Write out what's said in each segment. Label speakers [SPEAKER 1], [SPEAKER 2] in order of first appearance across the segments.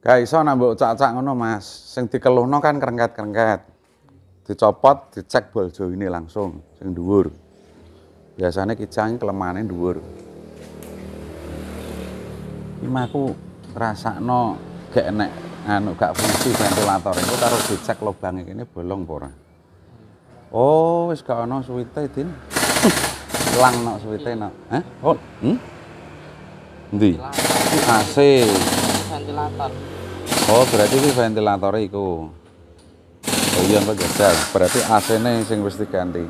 [SPEAKER 1] Gak iso nambah cak-cak ngono Mas. Sing dikeluhno kan krengket-krengket. Dicopot, dicek boljo ini langsung sing dhuwur. Biasanya kijang kelemane dhuwur. Iki aku rasakno gak enek gak fungsi ventilator itu karo dicek lubangnya ini bolong apa ora. Oh, wis gak ono suwite, Din. Lang nok suwite nok. Hah? Oh, Endi? AC.
[SPEAKER 2] Ventilator.
[SPEAKER 1] Oh, berarti ini ventilator iku. Oh iya, kok jajal. Berarti AC-ne sing wis diganti.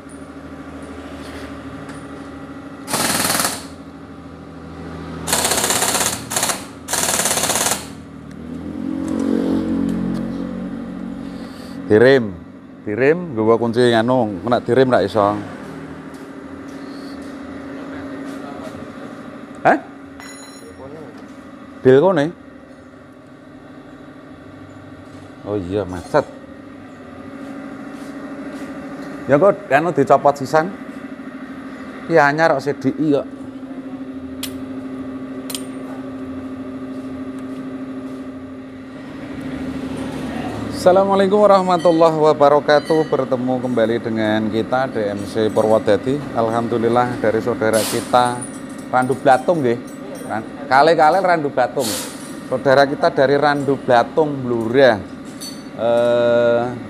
[SPEAKER 1] Direm, nggawa kunci nganu, kena direm ra iso. Hah? Bilkone? Oh iya, macet. Ya kok anu dicopot sisan. Ki anyar kok CDI kok. Assalamualaikum warahmatullahi wabarakatuh. Bertemu kembali dengan kita DMC Purwodadi. Alhamdulillah dari saudara kita Randu Blatung nggih. Kali-kali Randu Blatung. Saudara kita dari Randu Blatung Blora.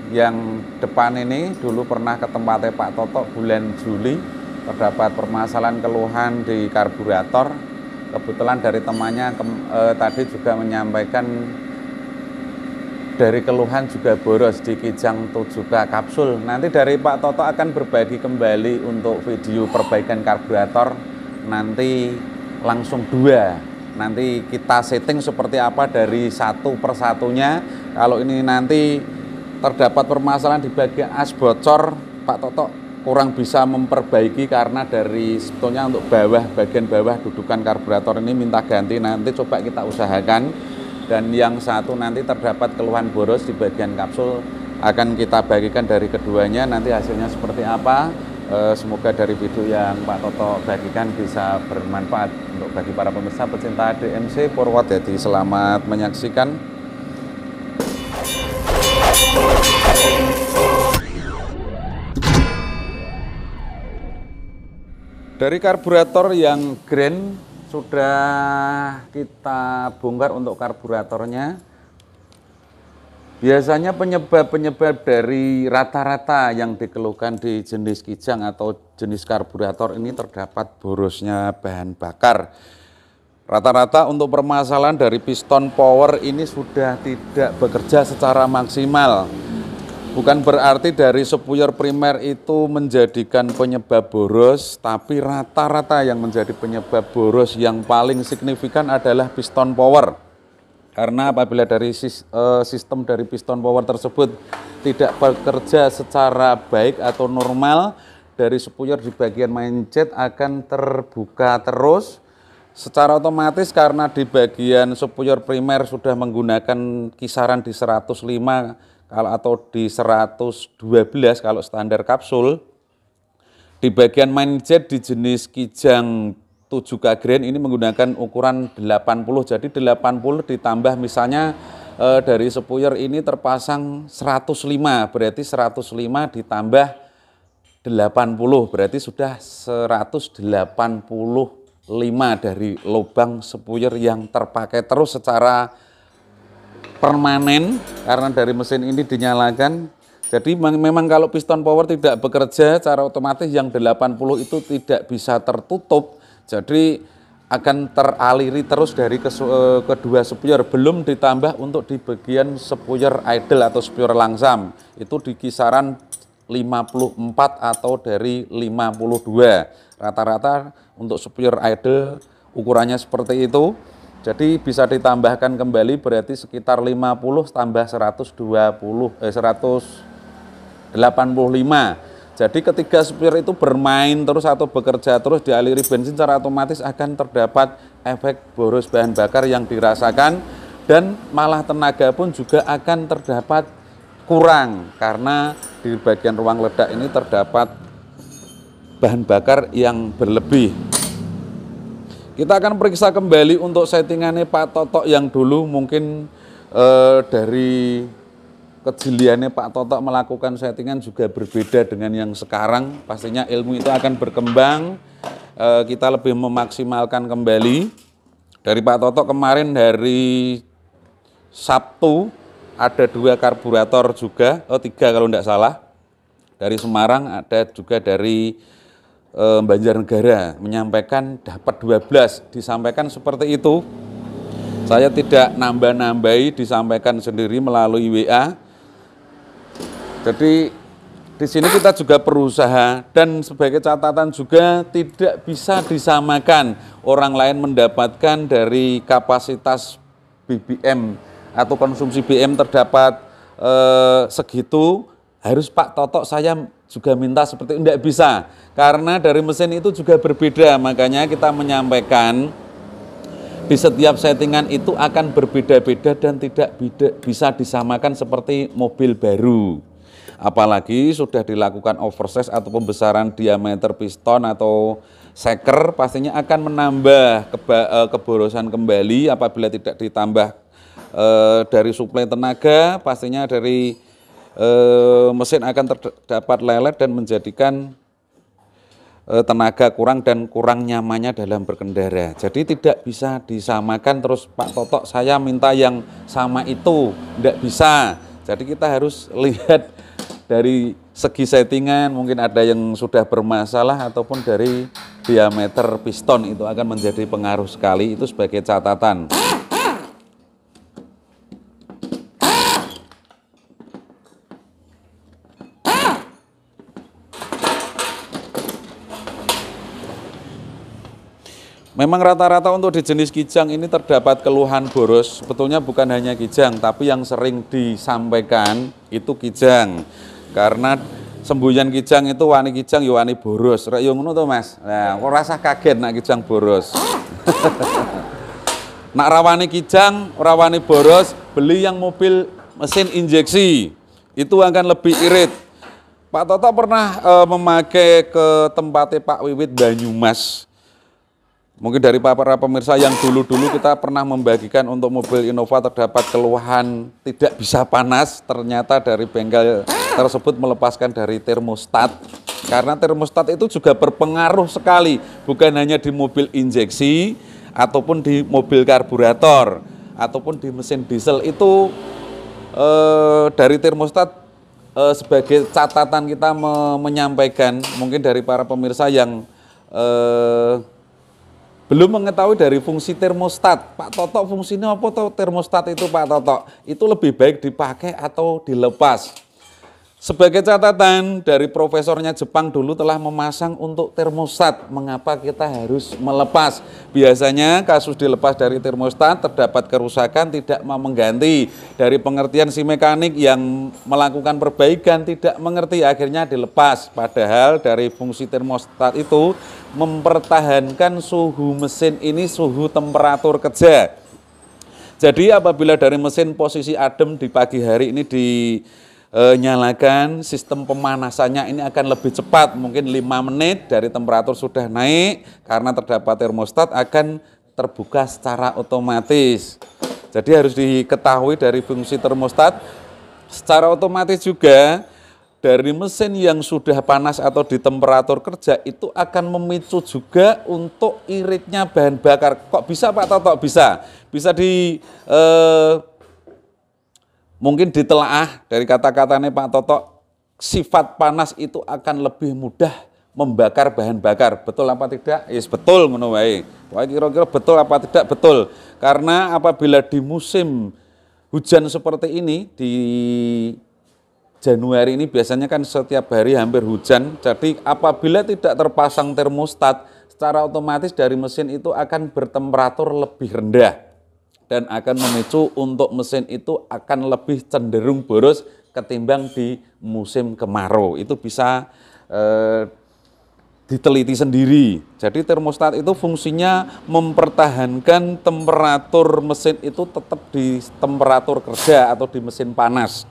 [SPEAKER 1] Yang depan ini dulu pernah ke tempatnya Pak Toto bulan Juli. Terdapat permasalahan keluhan di karburator. Kebetulan dari temannya tadi juga menyampaikan dari keluhan juga boros di Kijang 7K kapsul. Nanti dari Pak Toto akan berbagi kembali untuk video perbaikan karburator. Nanti langsung dua. Nanti kita setting seperti apa dari satu persatunya. Kalau ini nanti terdapat permasalahan di bagian as bocor, Pak Toto kurang bisa memperbaiki karena dari sebetulnya untuk bawah, bagian bawah dudukan karburator ini minta ganti. Nanti coba kita usahakan. Dan yang satu nanti terdapat keluhan boros di bagian kapsul akan kita bagikan dari keduanya. Nanti hasilnya seperti apa, semoga dari video yang Pak Toto bagikan bisa bermanfaat untuk bagi para pemirsa pecinta DMC Purwodadi. Selamat menyaksikan. Dari karburator yang grand sudah kita bongkar untuk karburatornya. Biasanya penyebab-penyebab dari rata-rata yang dikeluhkan di jenis Kijang atau jenis karburator ini terdapat borosnya bahan bakar. Rata-rata untuk permasalahan dari piston power ini sudah tidak bekerja secara maksimal. Bukan berarti dari spuyer primer itu menjadikan penyebab boros, tapi rata-rata yang menjadi penyebab boros yang paling signifikan adalah piston power. Karena apabila dari sistem dari piston power tersebut tidak bekerja secara baik atau normal, dari spuyer di bagian mainjet akan terbuka terus. Secara otomatis karena di bagian spuyer primer sudah menggunakan kisaran di 105 atau di 112 kalau standar kapsul. Di bagian mainjet di jenis Kijang 7K Grand ini menggunakan ukuran 80. Jadi 80 ditambah misalnya dari spuyer ini terpasang 105, berarti 105 ditambah 80 berarti sudah 185 dari lubang spuyer yang terpakai terus secara permanen karena dari mesin ini dinyalakan. Jadi memang kalau piston power tidak bekerja secara otomatis yang 80 itu tidak bisa tertutup. Jadi akan teraliri terus dari kedua spuyer, belum ditambah untuk di bagian spuyer idle atau spuyer langsam. Itu di kisaran 54 atau dari 52. Rata-rata untuk spuyer idle ukurannya seperti itu. Jadi bisa ditambahkan kembali berarti sekitar 50 tambah 185. Jadi ketika spuyer itu bermain terus atau bekerja terus dialiri bensin, secara otomatis akan terdapat efek boros bahan bakar yang dirasakan, dan malah tenaga pun juga akan terdapat kurang karena di bagian ruang ledak ini terdapat bahan bakar yang berlebih. Kita akan periksa kembali untuk settingannya Pak Toto yang dulu mungkin dari kejeliannya Pak Toto melakukan settingan juga berbeda dengan yang sekarang. Pastinya ilmu itu akan berkembang, kita lebih memaksimalkan kembali. Dari Pak Toto kemarin dari Sabtu ada 2 karburator juga, 3 kalau tidak salah. Dari Semarang, ada juga dari Banjarnegara, menyampaikan dapat 12, disampaikan seperti itu. Saya tidak nambah-nambahi, disampaikan sendiri melalui WA. Jadi di sini kita juga berusaha, dan sebagai catatan juga tidak bisa disamakan orang lain mendapatkan dari kapasitas BBM atau konsumsi BM terdapat segitu, harus Pak Toto saya juga minta seperti itu, tidak bisa. Karena dari mesin itu juga berbeda, makanya kita menyampaikan di setiap settingan itu akan berbeda-beda dan tidak bisa disamakan seperti mobil baru. Apalagi sudah dilakukan oversize atau pembesaran diameter piston atau seker, pastinya akan menambah keborosan kembali apabila tidak ditambah dari suplai tenaga, pastinya dari mesin akan terdapat lelet dan menjadikan tenaga kurang dan kurang nyamannya dalam berkendara. Jadi tidak bisa disamakan terus Pak Toto saya minta yang sama itu, tidak bisa. Jadi kita harus lihat dari segi settingan, mungkin ada yang sudah bermasalah ataupun dari diameter piston, itu akan menjadi pengaruh sekali, itu sebagai catatan. Memang rata-rata untuk di jenis Kijang ini terdapat keluhan boros, sebetulnya bukan hanya Kijang, tapi yang sering disampaikan itu Kijang. Karena semboyan Kijang itu wani Kijang, ya wani boros. Rek yo ngono to, Mas. Nah, kok rasa kaget nak Kijang boros. Nak rawani Kijang, rawani boros, beli yang mobil mesin injeksi. Itu akan lebih irit. Pak Toto pernah memakai ke tempatnya Pak Wiwit Banyumas. Mungkin dari para pemirsa yang dulu-dulu kita pernah membagikan untuk mobil Innova terdapat keluhan tidak bisa panas, ternyata dari bengkel tersebut melepaskan dari termostat. Karena termostat itu juga berpengaruh sekali, bukan hanya di mobil injeksi, ataupun di mobil karburator, ataupun di mesin diesel itu dari termostat sebagai catatan kita menyampaikan, mungkin dari para pemirsa yang belum mengetahui dari fungsi termostat. Pak Toto fungsinya apa toh termostat itu Pak Toto? Itu lebih baik dipakai atau dilepas. Sebagai catatan dari profesornya Jepang dulu telah memasang untuk termostat. Mengapa kita harus melepas? Biasanya kasus dilepas dari termostat terdapat kerusakan tidak mau mengganti. Dari pengertian si mekanik yang melakukan perbaikan tidak mengerti, akhirnya dilepas. Padahal dari fungsi termostat itu mempertahankan suhu mesin ini, suhu temperatur kerja. Jadi apabila dari mesin posisi adem di pagi hari ini nyalakan, sistem pemanasannya ini akan lebih cepat, mungkin 5 menit dari temperatur sudah naik, karena terdapat termostat akan terbuka secara otomatis. Jadi harus diketahui dari fungsi termostat. Secara otomatis juga dari mesin yang sudah panas atau di temperatur kerja itu akan memicu juga untuk iritnya bahan bakar. Kok bisa Pak Toto? Bisa mungkin ditelaah dari kata-katanya Pak Toto, sifat panas itu akan lebih mudah membakar bahan bakar. Betul apa tidak? Yes, betul ngono wae. Wah, kira-kira betul apa tidak? Betul. Karena apabila di musim hujan seperti ini, di Januari ini biasanya kan setiap hari hampir hujan. Jadi apabila tidak terpasang termostat, secara otomatis dari mesin itu akan bertemperatur lebih rendah. Dan akan memicu untuk mesin itu akan lebih cenderung boros ketimbang di musim kemarau. Itu bisa diteliti sendiri. Jadi termostat itu fungsinya mempertahankan temperatur mesin itu tetap di temperatur kerja atau di mesin panas.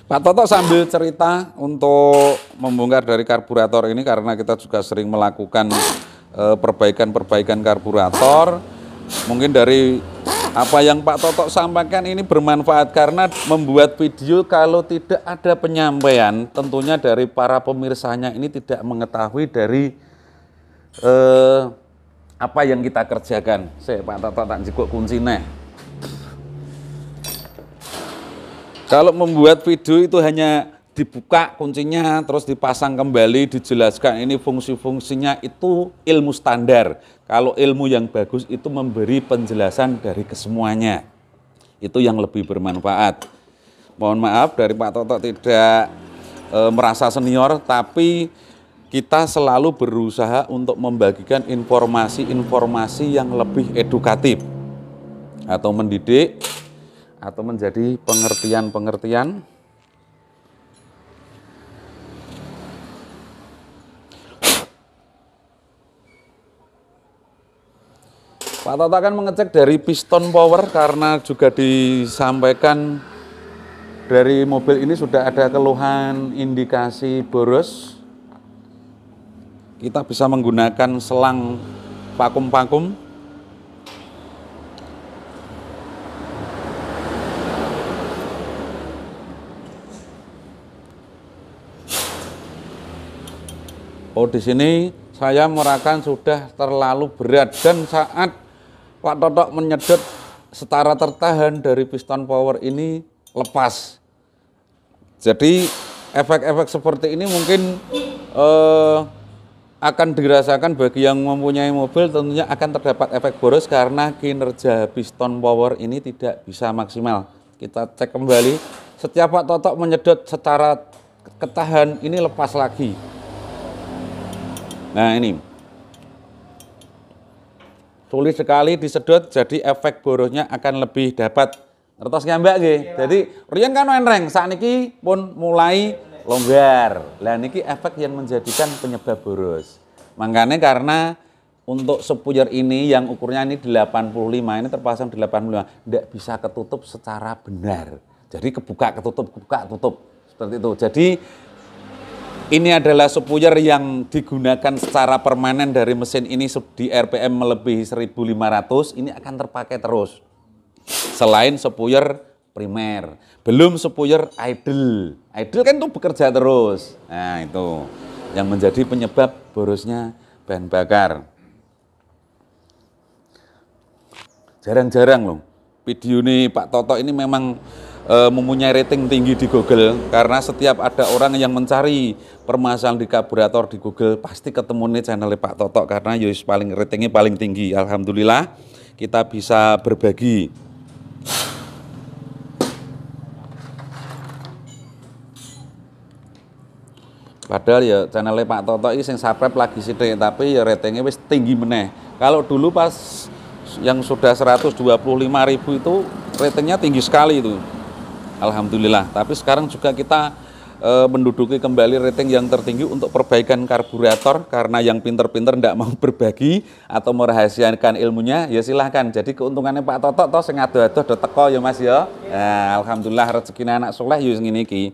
[SPEAKER 1] Pak Toto sambil cerita untuk membongkar dari karburator ini, karena kita juga sering melakukan perbaikan-perbaikan karburator. Mungkin dari Apa yang Pak Toto sampaikan ini bermanfaat karena membuat video kalau tidak ada penyampaian, tentunya dari para pemirsanya ini tidak mengetahui dari apa yang kita kerjakan. Saya Pak Toto tak jikuk kuncinya. Kalau membuat video itu hanya dibuka kuncinya, terus dipasang kembali, dijelaskan ini fungsi-fungsinya, itu ilmu standar. Kalau ilmu yang bagus itu memberi penjelasan dari kesemuanya. Itu yang lebih bermanfaat. Mohon maaf dari Pak Toto tidak merasa senior, tapi kita selalu berusaha untuk membagikan informasi-informasi yang lebih edukatif atau mendidik atau menjadi pengertian-pengertian. Pak Toto akan mengecek dari piston power karena juga disampaikan dari mobil ini sudah ada keluhan indikasi boros. Kita bisa menggunakan selang vakum-vakum. Oh, di sini saya merasakan sudah terlalu berat dan saat Pak Toto menyedot setara tertahan dari piston power ini lepas. Jadi efek-efek seperti ini mungkin akan dirasakan bagi yang mempunyai mobil, tentunya akan terdapat efek boros karena kinerja piston power ini tidak bisa maksimal. Kita cek kembali, setiap Pak Toto menyedot secara ketahan ini lepas lagi. Nah ini sulit sekali disedot, jadi efek borosnya akan lebih dapat. Ngertos ngambak nggih. Jadi riyen kan enreng, sakniki pun mulai longgar. Lah niki efek yang menjadikan penyebab boros. Makanya karena untuk sepuyer ini yang ukurnya ini 85, ini terpasang 85, tidak bisa ketutup secara benar. Jadi kebuka ketutup seperti itu. Jadi ini adalah sepuyer yang digunakan secara permanen dari mesin ini di RPM melebihi 1500, ini akan terpakai terus. Selain sepuyer primer, belum sepuyer idle. Idle kan itu bekerja terus. Nah itu yang menjadi penyebab borosnya bahan bakar. Jarang-jarang loh video ini Pak Toto ini memang mempunyai rating tinggi di Google, karena setiap ada orang yang mencari permasalahan di karburator di Google pasti ketemu nih channel Pak Toto karena yus paling ratingnya paling tinggi. Alhamdulillah kita bisa berbagi. Padahal ya channel Pak Toto ini yang subscribe lagi sithik, tapi ya ratingnya wis tinggi meneh. Kalau dulu pas yang sudah 125.000 itu ratingnya tinggi sekali itu. Alhamdulillah, tapi sekarang juga kita menduduki kembali rating yang tertinggi untuk perbaikan karburator, karena yang pinter-pinter tidak mau berbagi atau merahasiakan ilmunya, ya silahkan. Jadi keuntungannya Pak Toto toh sing ado-ado do teko ya Mas ya. Nah, alhamdulillah rezekine anak soleh ya ngene iki.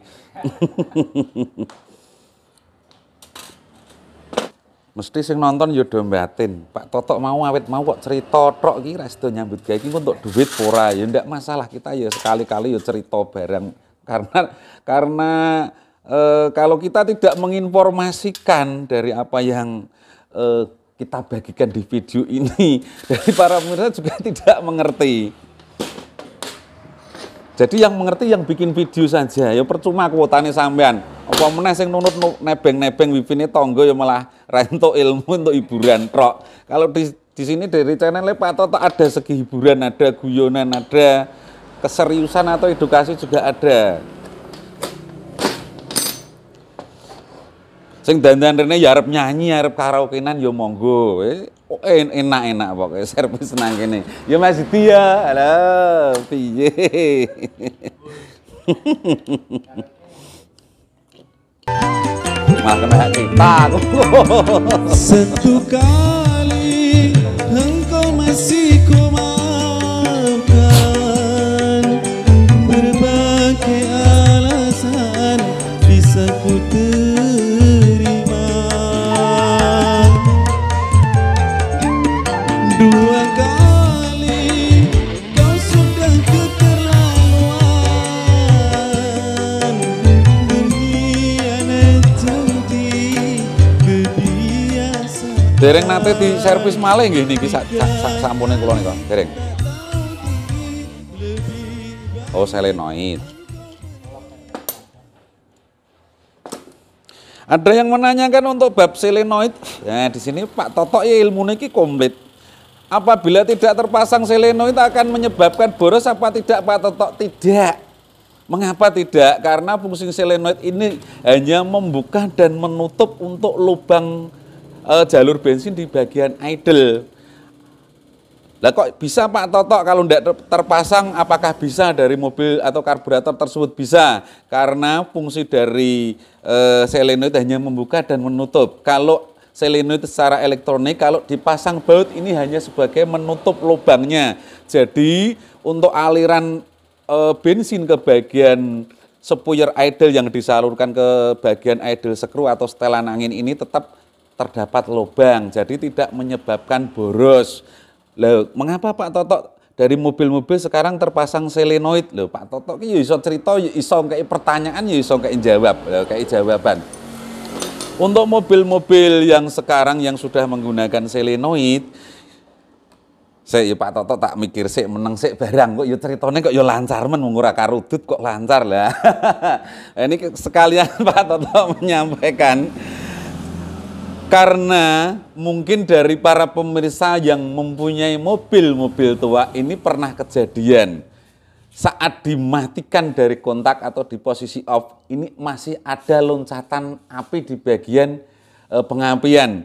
[SPEAKER 1] Mesti sing nonton ya do batin. Pak Toto mau awet mau kok cerita tok iki ra sedo nyambut gawe iki untuk duit ora ya ndak masalah, kita ya sekali-kali ya cerita barang karena kalau kita tidak menginformasikan dari apa yang kita bagikan di video ini, dari para pemirsa juga tidak mengerti. Jadi yang mengerti yang bikin video saja, ya percuma kuotane sampean. Apa meneh sing nunut nebeng-nebeng wifine tangga ya malah ra entuk ilmu untuk hiburan tok. Kalau di sini dari channel Pak Toto ada segi hiburan, ada guyonan, ada keseriusan atau edukasi juga ada. Sing dandan rene ya arep nyanyi, arep karaokean ya monggo. Enak-enak pokoknya servis nang kene. Ya Mas Dia, halo, piye? Malah kena kita.
[SPEAKER 3] Satu kali engkau masih ku maafkan, berbagai alasan bisa ku terima. Dua kali kau
[SPEAKER 1] Dereng nate di servis malih nggih niki sampune kula nika. Dereng. Oh, selenoid. Ada yang menanyakan untuk bab selenoid. Nah, di sini Pak Toto ya ilmunya ini komplit. Apabila tidak terpasang selenoid akan menyebabkan boros apa tidak Pak Toto? Tidak. Mengapa tidak? Karena fungsi selenoid ini hanya membuka dan menutup untuk lubang jalur bensin di bagian idle. Lah kok bisa Pak Toto kalau tidak terpasang, apakah bisa dari mobil atau karburator tersebut? Bisa, karena fungsi dari selenoid hanya membuka dan menutup. Kalau selenoid secara elektronik, kalau dipasang baut ini hanya sebagai menutup lubangnya. Jadi untuk aliran bensin ke bagian spuyer idle yang disalurkan ke bagian idle screw atau setelan angin ini tetap terdapat lubang, jadi tidak menyebabkan boros. Loh, mengapa Pak Toto dari mobil-mobil sekarang terpasang selenoid? Loh, Pak Toto ki iso cerita, iso kayak pertanyaan, iso kayak jawab, kayak jawaban. Untuk mobil-mobil yang sekarang yang sudah menggunakan selenoid, saya Pak Toto tak mikir sih meneng sih barang kok ya ceritanya kok ya lancar men mengura karudut kok lancar lah. Ini sekalian Pak Toto menyampaikan. Karena mungkin dari para pemirsa yang mempunyai mobil-mobil tua ini pernah kejadian saat dimatikan dari kontak atau di posisi off ini masih ada loncatan api di bagian pengapian.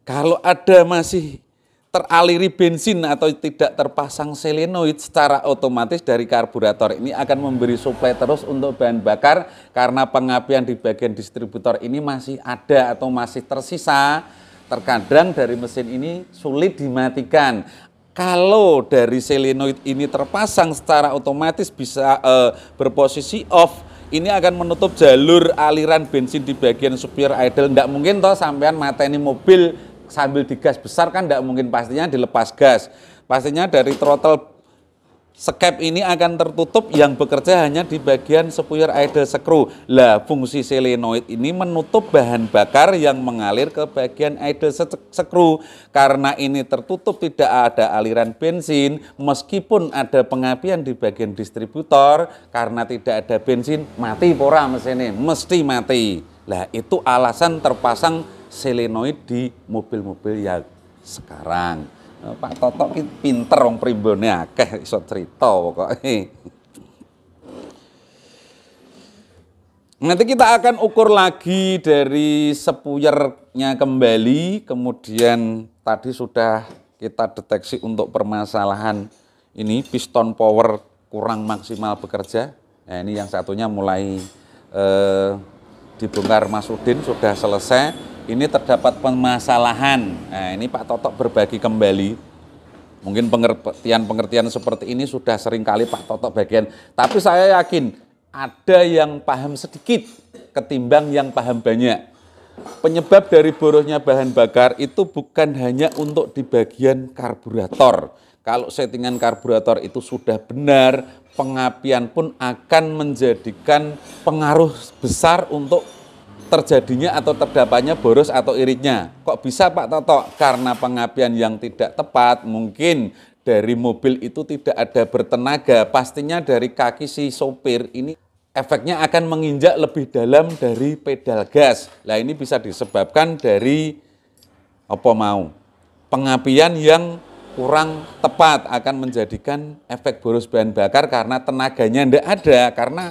[SPEAKER 1] Kalau ada masih teraliri bensin atau tidak terpasang selenoid, secara otomatis dari karburator ini akan memberi suplai terus untuk bahan bakar karena pengapian di bagian distributor ini masih ada atau masih tersisa. Terkadang dari mesin ini sulit dimatikan. Kalau dari selenoid ini terpasang secara otomatis bisa berposisi off, ini akan menutup jalur aliran bensin di bagian supir idle. Nggak mungkin toh sampean mateni mobil sambil digas besar kan tidak mungkin, pastinya dilepas gas. Pastinya dari throttle skep ini akan tertutup, yang bekerja hanya di bagian spuyer idle screw. Lah, fungsi selenoid ini menutup bahan bakar yang mengalir ke bagian idle screw. Karena ini tertutup, tidak ada aliran bensin, meskipun ada pengapian di bagian distributor, karena tidak ada bensin, mati pora mesinnya, mesti mati. Lah, itu alasan terpasang selenoid di mobil-mobil yang sekarang. Pak Toto ki pinter wong primbone akeh iso cerita pokoknya. Nanti kita akan ukur lagi dari spuyernya kembali, kemudian tadi sudah kita deteksi untuk permasalahan ini piston power kurang maksimal bekerja. Nah, ini yang satunya mulai dibongkar Mas Udin, sudah selesai. Ini terdapat permasalahan. Nah, ini Pak Toto berbagi kembali. Mungkin pengertian seperti ini sudah sering kali Pak Toto bagian. Tapi saya yakin ada yang paham sedikit ketimbang yang paham banyak. Penyebab dari borosnya bahan bakar itu bukan hanya untuk di bagian karburator. Kalau settingan karburator itu sudah benar, pengapian pun akan menjadikan pengaruh besar untuk terjadinya atau terdapatnya boros atau iritnya. Kok bisa Pak Toto? Karena pengapian yang tidak tepat, mungkin dari mobil itu tidak ada bertenaga, pastinya dari kaki si sopir ini efeknya akan menginjak lebih dalam dari pedal gas. Nah, ini bisa disebabkan dari pengapian yang kurang tepat akan menjadikan efek boros bahan bakar karena tenaganya tidak ada, karena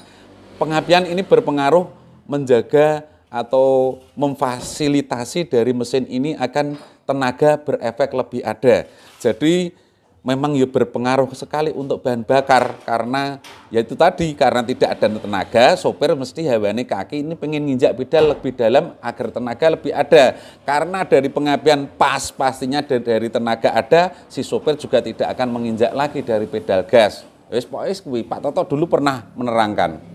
[SPEAKER 1] pengapian ini berpengaruh menjaga atau memfasilitasi dari mesin ini akan tenaga berefek lebih ada. Jadi memang ya berpengaruh sekali untuk bahan bakar karena ya itu tadi, karena tidak ada tenaga, sopir mesti hawane kaki ini pengen nginjak pedal lebih dalam agar tenaga lebih ada. Karena dari pengapian pas, pastinya dari tenaga ada, si sopir juga tidak akan menginjak lagi dari pedal gas. Wes pokoknya Pak Toto dulu pernah menerangkan.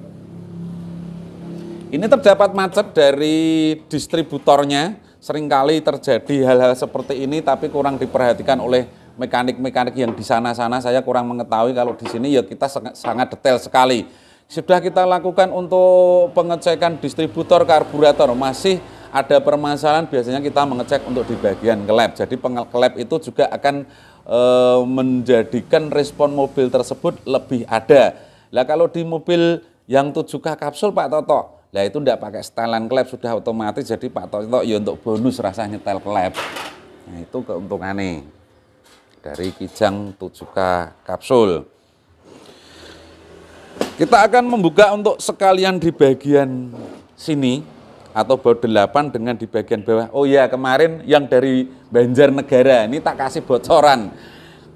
[SPEAKER 1] Ini terdapat macet dari distributornya, seringkali terjadi hal-hal seperti ini tapi kurang diperhatikan oleh mekanik-mekanik yang di sana-sana. Saya kurang mengetahui, kalau di sini ya kita sangat detail sekali. Sudah kita lakukan untuk pengecekan distributor karburator, masih ada permasalahan biasanya kita mengecek untuk di bagian klep. Jadi klep itu juga akan menjadikan respon mobil tersebut lebih ada. Lah kalau di mobil yang 7K kapsul Pak Toto, lah itu enggak pakai setelan klep, sudah otomatis, jadi Pak Toto ya untuk bonus rasanya nyetel klep. Nah itu keuntungannya dari Kijang 7K kapsul. Kita akan membuka untuk sekalian di bagian sini atau baut 8 dengan di bagian bawah. Oh ya, kemarin yang dari Banjarnegara ini tak kasih bocoran.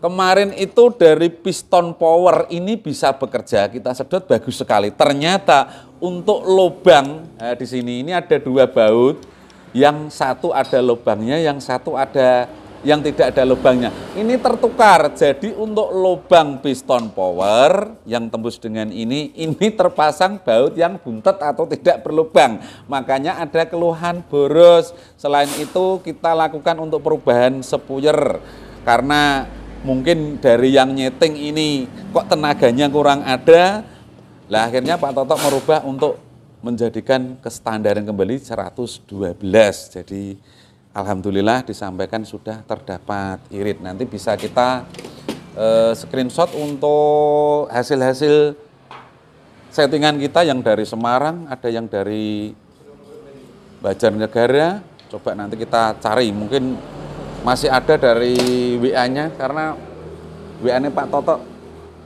[SPEAKER 1] Kemarin itu dari piston power ini bisa bekerja, kita sedot bagus sekali. Ternyata untuk lubang di sini ini ada 2 baut, yang satu ada lubangnya, yang satu ada yang tidak ada lubangnya. Ini tertukar, jadi untuk lubang piston power yang tembus dengan ini terpasang baut yang buntet atau tidak berlubang. Makanya ada keluhan boros. Selain itu kita lakukan untuk perubahan sepuyer, karena mungkin dari yang nyeting ini kok tenaganya kurang ada. Lah akhirnya Pak Toto merubah untuk menjadikan kestandaran kembali 112. Jadi alhamdulillah disampaikan sudah terdapat irit. Nanti bisa kita screenshot untuk hasil-hasil settingan kita yang dari Semarang, ada yang dari Banjarnegara. Coba nanti kita cari, mungkin masih ada dari WA-nya, karena WA-nya Pak Toto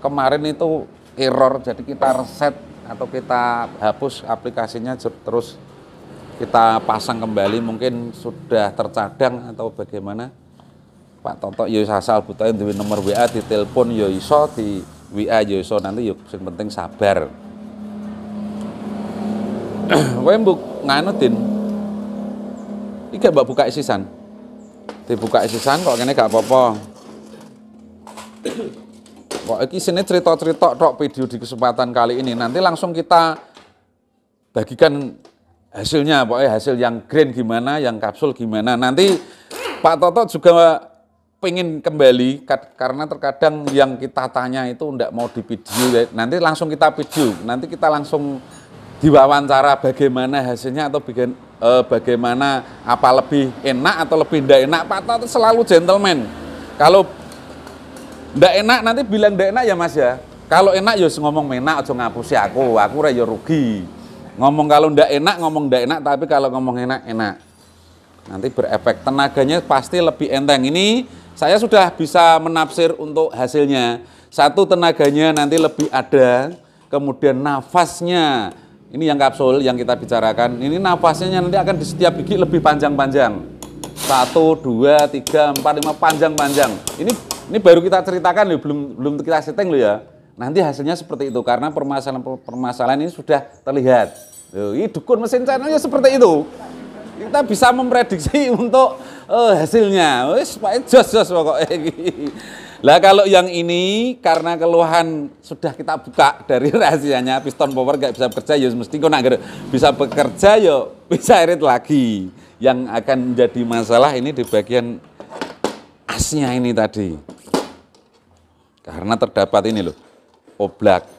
[SPEAKER 1] kemarin itu error, jadi kita reset atau kita hapus aplikasinya, terus kita pasang kembali, mungkin sudah tercadang atau bagaimana. Pak Toto ya asal butain di nomor WA, di telepon ya iso, di WA ya iso, nanti ya yang penting sabar. Kowe mbok nganu Din. Iki mbak buka isisan. Dibuka isisan kok kene gak apa-apa. Kok iki sini cerita-cerita tok video di kesempatan kali ini. Nanti langsung kita bagikan hasilnya, pokoknya hasil yang green gimana, yang kapsul gimana. Nanti Pak Toto juga pengen kembali, karena terkadang yang kita tanya itu enggak mau di video. Nanti langsung kita video, nanti kita langsung diwawancara bagaimana hasilnya atau bagaimana, apa lebih enak atau lebih tidak enak. Pak Toto selalu gentleman. Kalau tidak enak nanti bilang tidak enak ya Mas ya. Kalau enak ya ngomong enak, aja ngapusi aku ya rugi. Ngomong kalau tidak enak, ngomong tidak enak, tapi kalau ngomong enak, enak. Nanti berefek, tenaganya pasti lebih enteng. Ini saya sudah bisa menafsir untuk hasilnya. Satu, tenaganya nanti lebih ada, kemudian nafasnya. Ini yang kapsul yang kita bicarakan. Ini nafasnya nanti akan di setiap gigi lebih panjang-panjang. 1, 2, 3, 4, 5 panjang-panjang. Ini baru kita ceritakan loh, belum kita setting loh ya. Nanti hasilnya seperti itu karena permasalahan ini sudah terlihat. Loh, ini dukun mesin channelnya seperti itu. Kita bisa memprediksi untuk hasilnya. Wis jos pokoknya. Lah kalau yang ini karena keluhan sudah kita buka dari rahasianya, piston power gak bisa bekerja, ya mesti kok nak bisa bekerja ya bisa irit lagi. Yang akan menjadi masalah ini di bagian asnya ini tadi. Karena terdapat ini loh, oblak.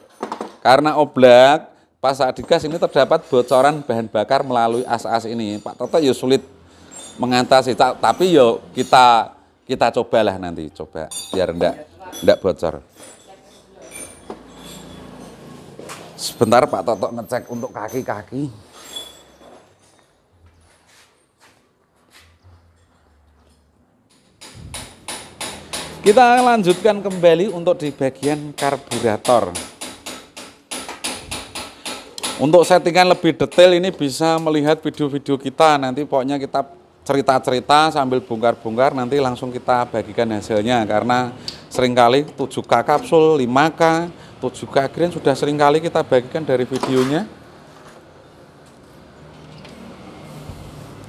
[SPEAKER 1] Karena oblak, pas saat digas ini terdapat bocoran bahan bakar melalui as-as ini. Pak Toto ya sulit mengatasi, tapi yo kita cobalah nanti, coba biar enggak bocor. Sebentar Pak Toto ngecek untuk kaki-kaki. Kita lanjutkan kembali untuk di bagian karburator. Untuk settingan lebih detail ini bisa melihat video-video kita, nanti pokoknya kita cerita-cerita sambil bongkar-bongkar, nanti langsung kita bagikan hasilnya, karena seringkali 7K kapsul, 5K, 7K green sudah seringkali kita bagikan dari videonya.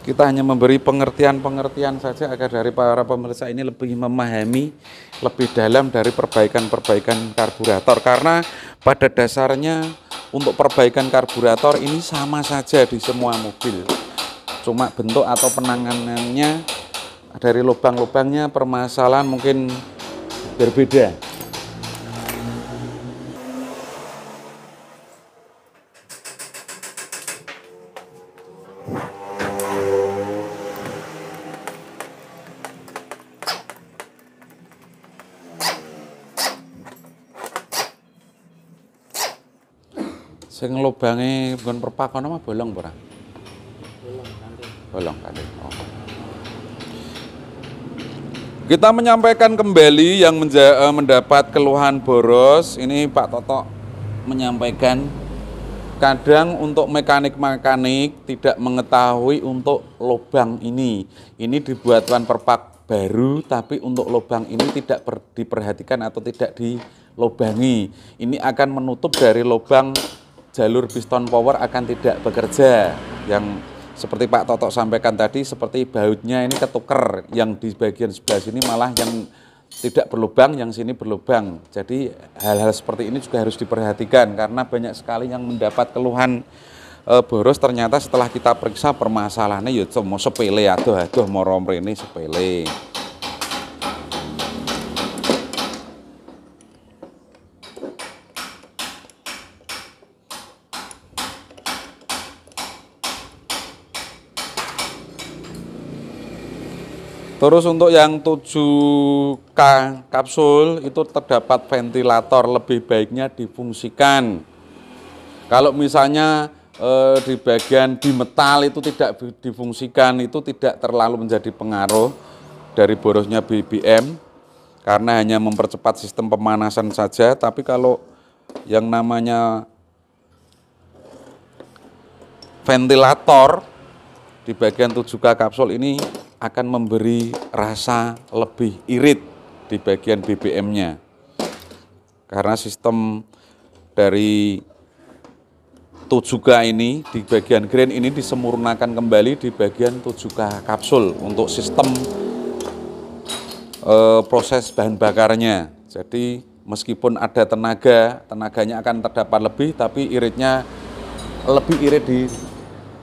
[SPEAKER 1] Kita hanya memberi pengertian-pengertian saja agar dari para pemirsa ini lebih memahami lebih dalam dari perbaikan-perbaikan karburator, karena pada dasarnya untuk perbaikan karburator ini sama saja di semua mobil. Cuma bentuk atau penanganannya dari lubang-lubangnya permasalahan mungkin berbeda. Sing lubange nggon perpakono mah bolong ora?
[SPEAKER 2] Belum nanti.
[SPEAKER 1] Bolong kali. Oh. Kita menyampaikan kembali yang mendapat keluhan boros. Ini Pak Toto menyampaikan kadang untuk mekanik-mekanik tidak mengetahui untuk lubang ini. Ini dibuatkan perpak baru tapi untuk lubang ini tidak diperhatikan atau tidak dilubangi. Ini akan menutup dari lubang jalur piston power akan tidak bekerja. Yang seperti Pak Toto sampaikan tadi, seperti bautnya ini ketuker, yang di bagian sebelah sini malah yang tidak berlubang, yang sini berlubang. Jadi hal-hal seperti ini juga harus diperhatikan karena banyak sekali yang mendapat keluhan boros, ternyata setelah kita periksa permasalahannya ya cuma sepele, aduh moro mrene sepele. Terus untuk yang 7K kapsul itu terdapat ventilator, lebih baiknya difungsikan. Kalau misalnya di bagian di metal itu tidak difungsikan, itu tidak terlalu menjadi pengaruh dari borosnya BBM karena hanya mempercepat sistem pemanasan saja. Tapi kalau yang namanya ventilator di bagian 7K kapsul ini akan memberi rasa lebih irit di bagian BBM-nya. Karena sistem dari 7K ini di bagian grain ini disempurnakan kembali di bagian 7K kapsul untuk sistem proses bahan bakarnya. Jadi meskipun ada tenaganya akan terdapat lebih, tapi iritnya lebih irit di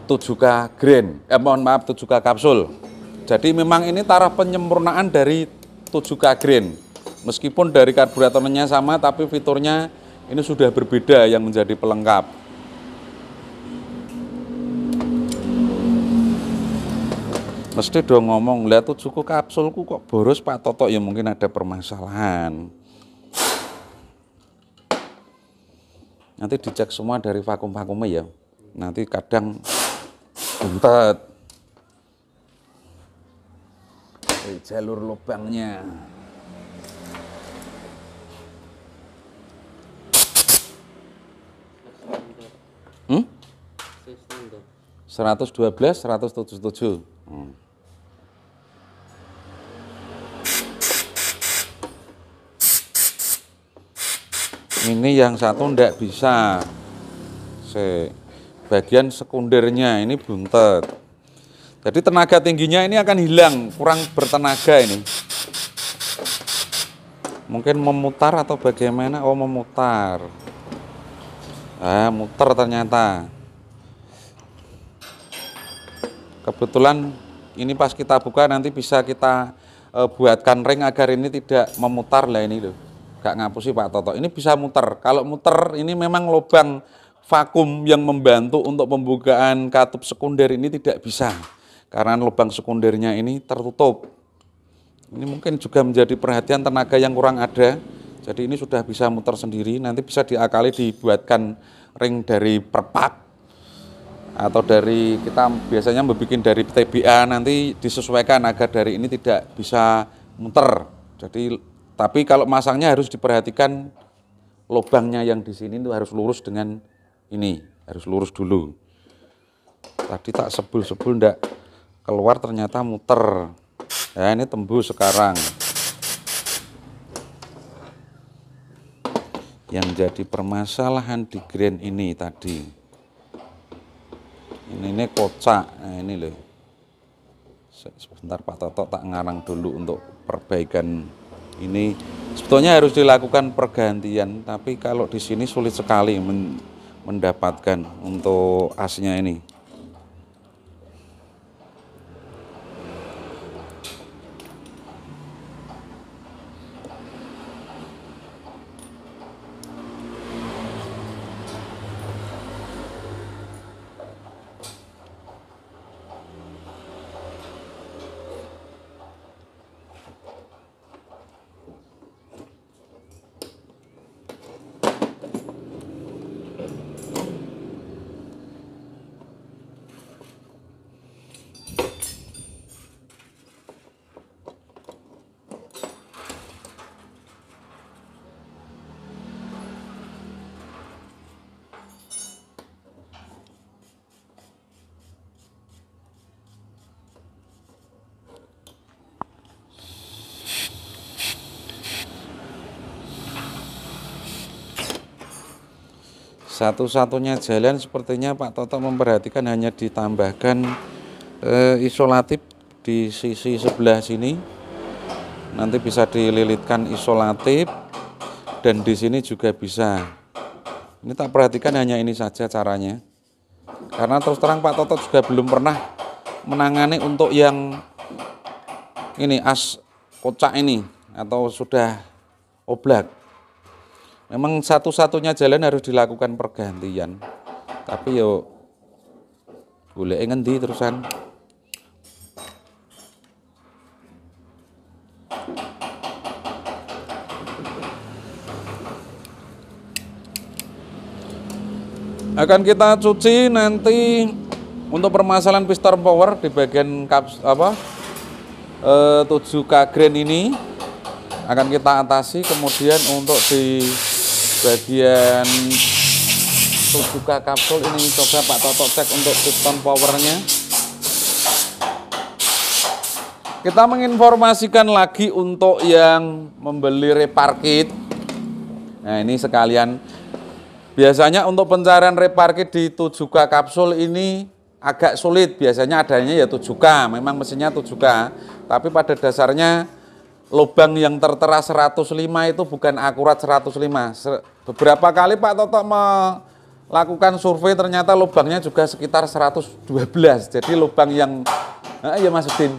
[SPEAKER 1] 7K grain. 7K kapsul. Jadi memang ini taraf penyempurnaan dari 7K grain. Meskipun dari karburatornya sama, tapi fiturnya ini sudah berbeda yang menjadi pelengkap. Mesti dong ngomong, lihat 7K kapsulku kok boros Pak Toto, ya mungkin ada permasalahan. Nanti dicek semua dari vakum-vakumnya ya. Nanti kadang buntet. Jalur lubangnya. Hmm? 112, 177. Ini yang satu ndak bisa. Bagian sekundernya ini buntet. Jadi tenaga tingginya ini akan hilang, kurang bertenaga ini. Mungkin memutar atau bagaimana? Oh, memutar. Muter ternyata. Kebetulan ini pas kita buka nanti bisa kita buatkan ring agar ini tidak memutar lah ini loh. Gak ngapusi Pak Toto. Ini bisa muter. Kalau muter ini memang lubang vakum yang membantu untuk pembukaan katup sekunder ini tidak bisa. Karena lubang sekundernya ini tertutup. Ini mungkin juga menjadi perhatian tenaga yang kurang ada. Jadi ini sudah bisa muter sendiri. Nanti bisa diakali dibuatkan ring dari perpak. Atau dari, kita biasanya membuat dari TBA, nanti disesuaikan agar dari ini tidak bisa muter. Jadi, tapi kalau masangnya harus diperhatikan lubangnya yang di sini itu harus lurus dengan ini. Harus lurus dulu. Tadi tak sebul-sebul enggak keluar, ternyata muter. Ya, ini tembus sekarang. Yang jadi permasalahan di grain ini tadi. Ini kocak. Nah, ini loh. Sebentar Pak Toto tak ngarang dulu untuk perbaikan ini. Sebetulnya harus dilakukan pergantian, tapi kalau di sini sulit sekali mendapatkan untuk asnya ini. Satu-satunya jalan sepertinya Pak Toto memperhatikan hanya ditambahkan isolatif di sisi sebelah sini. Nanti bisa dililitkan isolatif dan di sini juga bisa. Ini tak perhatikan hanya ini saja caranya. Karena terus terang Pak Toto juga belum pernah menangani untuk yang ini as kocak ini atau sudah oblak. Memang satu-satunya jalan harus dilakukan pergantian. Tapi yo boleh ngendi terusan. Akan kita cuci nanti untuk permasalahan piston power di bagian 7K grain ini akan kita atasi. Kemudian untuk di bagian 7K kapsul ini coba Pak Toto cek untuk piston powernya. Kita menginformasikan lagi untuk yang membeli repar kit. Nah ini sekalian, biasanya untuk pencarian repar kit di 7K kapsul ini agak sulit. Biasanya adanya ya 7K, memang mesinnya 7K. Tapi pada dasarnya lubang yang tertera 105 itu bukan akurat 105. Beberapa kali Pak Toto melakukan survei ternyata lubangnya juga sekitar 112. Jadi lubang yang ya Mas Udin.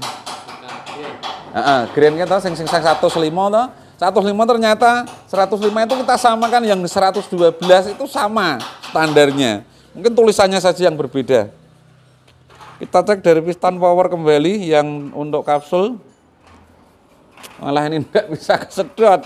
[SPEAKER 1] Grain kita sing 105 toh. 105 ternyata 105 itu kita samakan yang 112 itu sama standarnya. Mungkin tulisannya saja yang berbeda. Kita cek dari piston power kembali yang untuk kapsul. Malah ini enggak bisa kesedot.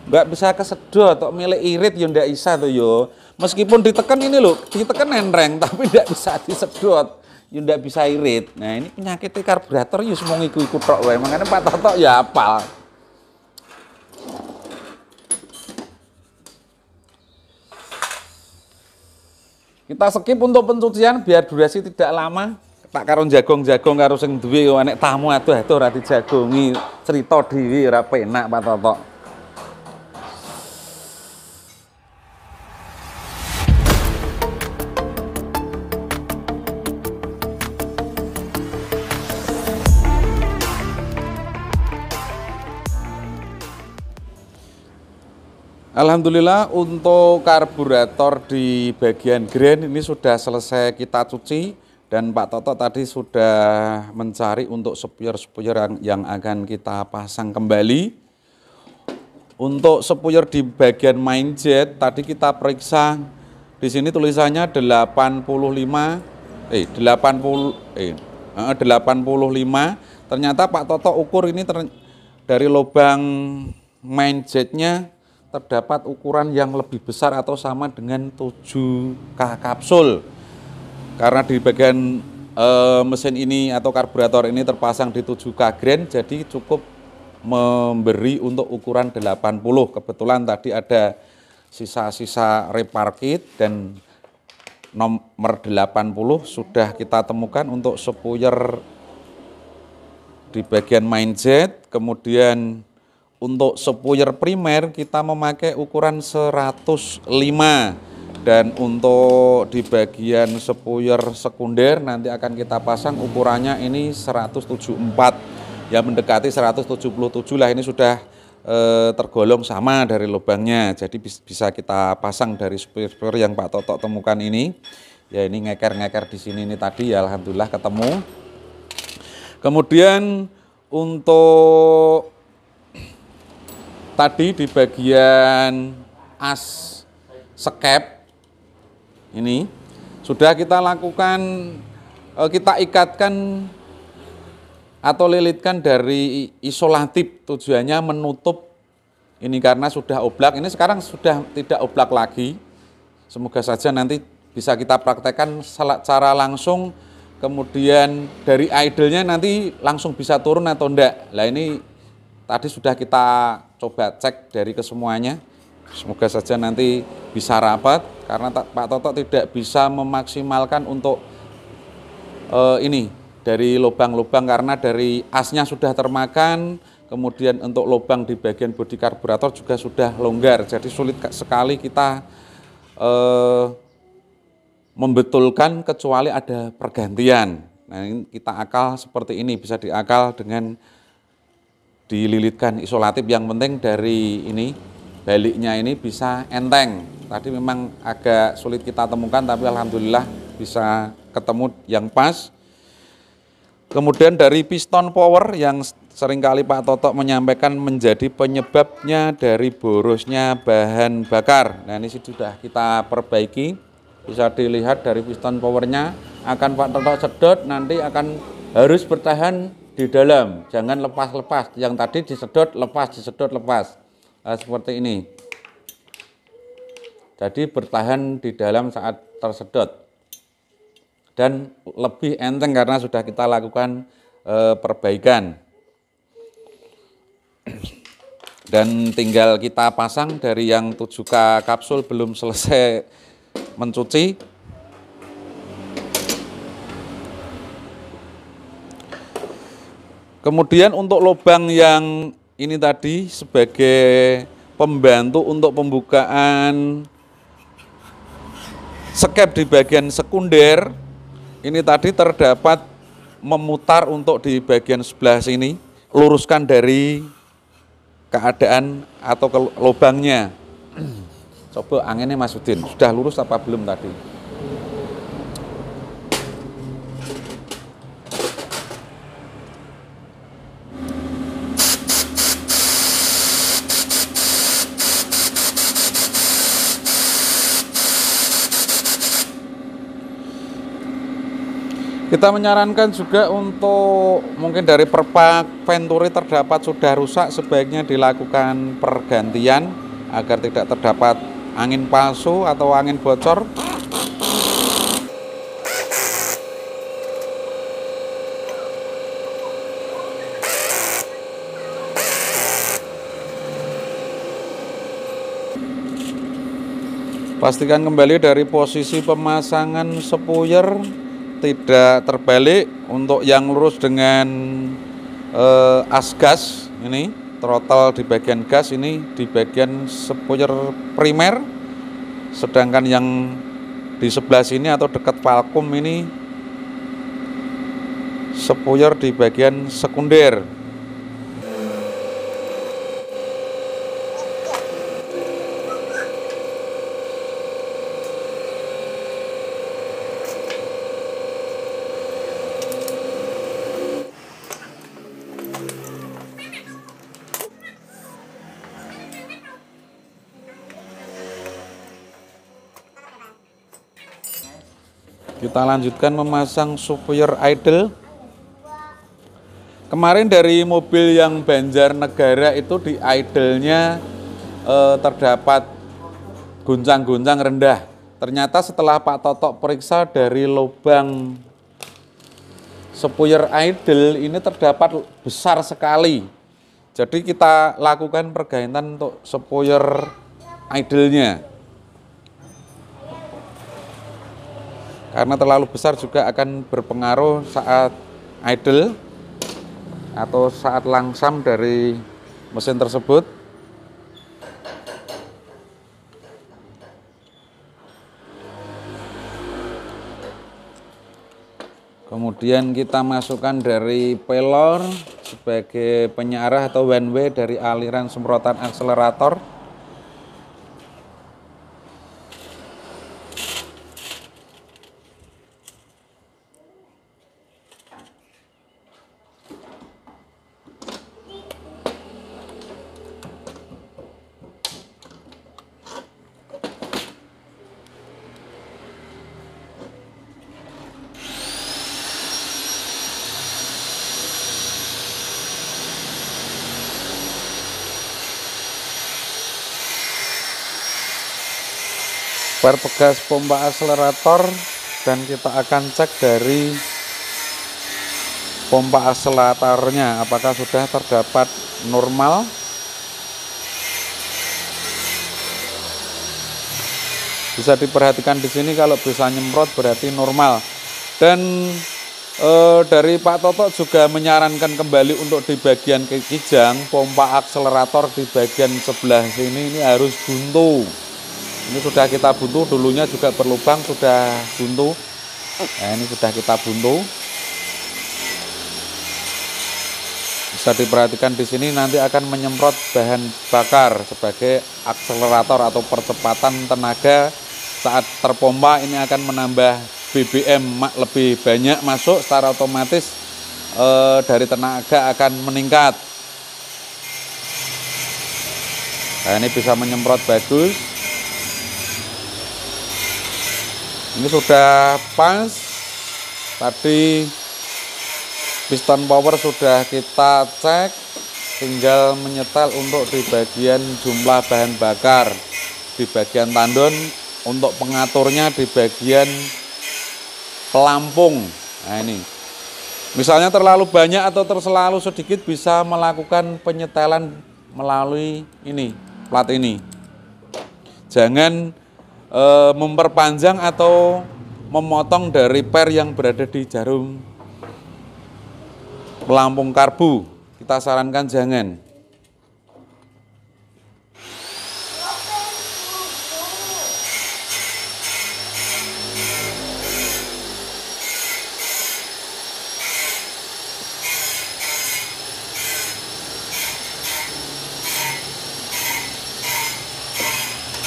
[SPEAKER 1] Enggak bisa kesedot, kok milih irit ya enggak bisa tuh yo. Meskipun ditekan ini loh, ditekan nendreng tapi enggak bisa disedot. Ya enggak bisa irit. Nah, ini penyakit karburator ya semua iku-iku tok wae. Makanya Pak Toto ya hafal. Kita skip untuk pencucian biar durasi tidak lama. Tak karo jagong-jagong karo sing duwe nek tamu aduh-aduh ora dijagongi, cerita dhewe ora penak Pak Toto. Alhamdulillah untuk karburator di bagian grain ini sudah selesai kita cuci dan Pak Toto tadi sudah mencari untuk spuyur-spuyur yang akan kita pasang kembali. Untuk spuyur di bagian main jet tadi kita periksa, di sini tulisannya 85 ternyata Pak Toto ukur ini dari lubang main jetnya terdapat ukuran yang lebih besar atau sama dengan 7K kapsul. Karena di bagian mesin ini atau karburator ini terpasang di 7K grain, jadi cukup memberi untuk ukuran 80. Kebetulan tadi ada sisa-sisa repar kit dan nomor 80 sudah kita temukan untuk spuyur di bagian main jet. Kemudian untuk spuyur primer kita memakai ukuran 105 dan untuk di bagian spuyur sekunder nanti akan kita pasang ukurannya ini 174 ya, mendekati 177 lah. Ini sudah tergolong sama dari lubangnya, jadi bisa kita pasang dari spuyur yang Pak Toto temukan ini ya. Ini ngeker-ngeker di sini ini tadi ya, alhamdulillah ketemu. Kemudian untuk tadi di bagian as skep ini sudah kita lakukan, kita ikatkan atau lilitkan dari isolatif, tujuannya menutup ini karena sudah oblak. Ini sekarang sudah tidak oblak lagi. Semoga saja nanti bisa kita praktekkan secara langsung, kemudian dari idle-nya nanti langsung bisa turun atau enggak. Nah ini tadi sudah kita coba cek dari kesemuanya. Semoga saja nanti bisa rapat karena Pak Toto tidak bisa memaksimalkan untuk ini dari lubang-lubang karena dari asnya sudah termakan, kemudian untuk lubang di bagian bodi karburator juga sudah longgar. Jadi sulit sekali kita membetulkan kecuali ada pergantian. Nah, ini kita akal seperti ini, bisa diakal dengan dililitkan isolatif. Yang penting dari ini baliknya ini bisa enteng. Tadi memang agak sulit kita temukan, tapi alhamdulillah bisa ketemu yang pas. Kemudian dari piston power yang seringkali Pak Toto menyampaikan menjadi penyebabnya dari borosnya bahan bakar. Nah, ini sudah kita perbaiki. Bisa dilihat dari piston powernya akan Pak Toto sedot, nanti akan harus bertahan di dalam, jangan lepas-lepas. Yang tadi disedot lepas. Nah, seperti ini. Jadi bertahan di dalam saat tersedot. Dan lebih enteng karena sudah kita lakukan perbaikan. Dan tinggal kita pasang dari yang 7K kapsul belum selesai mencuci. Kemudian untuk lubang yang ini tadi sebagai pembantu untuk pembukaan skep di bagian sekunder, ini tadi terdapat memutar untuk di bagian sebelah sini, luruskan dari keadaan atau ke lubangnya. Coba anginnya Mas Udin, sudah lurus apa belum tadi? Kita menyarankan juga untuk mungkin dari perpak venturi terdapat sudah rusak, sebaiknya dilakukan pergantian agar tidak terdapat angin palsu atau angin bocor. Pastikan kembali dari posisi pemasangan spuyer tidak terbalik. Untuk yang lurus dengan as gas ini, throttle di bagian gas ini di bagian spuyer primer, sedangkan yang di sebelah sini atau dekat vakum ini spuyer di bagian sekunder. Kita lanjutkan memasang spuyer idle. Kemarin dari mobil yang Banjarnegara itu di idle-nya terdapat guncang-guncang rendah. Ternyata setelah Pak Toto periksa dari lubang spuyer idle ini terdapat besar sekali. Jadi kita lakukan pergantian untuk spuyer idle-nya. Karena terlalu besar juga akan berpengaruh saat idle atau saat langsam dari mesin tersebut. Kemudian kita masukkan dari pelor sebagai penyearah atau one way dari aliran semprotan akselerator. Pegas pompa akselerator, dan kita akan cek dari pompa akseleratornya apakah sudah terdapat normal. Bisa diperhatikan di sini, kalau bisa nyemprot berarti normal. Dan Dari Pak Toto juga menyarankan kembali untuk di bagian kijang, pompa akselerator di bagian sebelah sini ini harus buntu. Ini sudah kita buntu, dulunya juga berlubang sudah buntu. Nah ini sudah kita buntu. Bisa diperhatikan di sini nanti akan menyemprot bahan bakar sebagai akselerator atau percepatan tenaga saat terpompa. Ini akan menambah BBM lebih banyak masuk, secara otomatis dari tenaga akan meningkat. Nah ini bisa menyemprot bagus. Ini sudah pas. Tadi piston power sudah kita cek, tinggal menyetel untuk di bagian jumlah bahan bakar di bagian tandon, untuk pengaturnya di bagian pelampung. Nah ini misalnya terlalu banyak atau terlalu sedikit, bisa melakukan penyetelan melalui ini, plat ini. Jangan memperpanjang atau memotong dari per yang berada di jarum pelampung karbu. Kita sarankan jangan.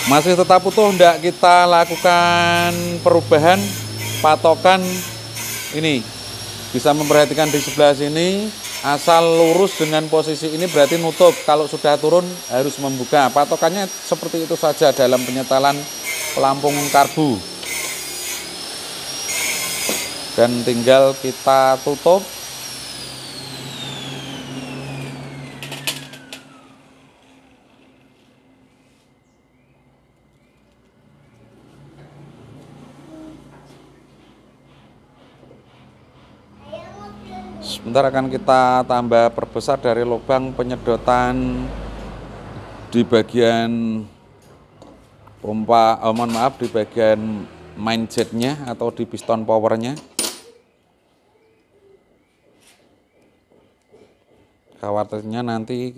[SPEAKER 1] Masih tetap utuh, hendak kita lakukan perubahan patokan ini. Bisa memperhatikan di sebelah sini, asal lurus dengan posisi ini berarti nutup. Kalau sudah turun harus membuka. Patokannya seperti itu saja dalam penyetelan pelampung karbu. Dan tinggal kita tutup. Sebentar akan kita tambah perbesar dari lubang penyedotan di bagian pompa, mohon maaf, di bagian main jetnya atau di piston powernya. Khawatirnya nanti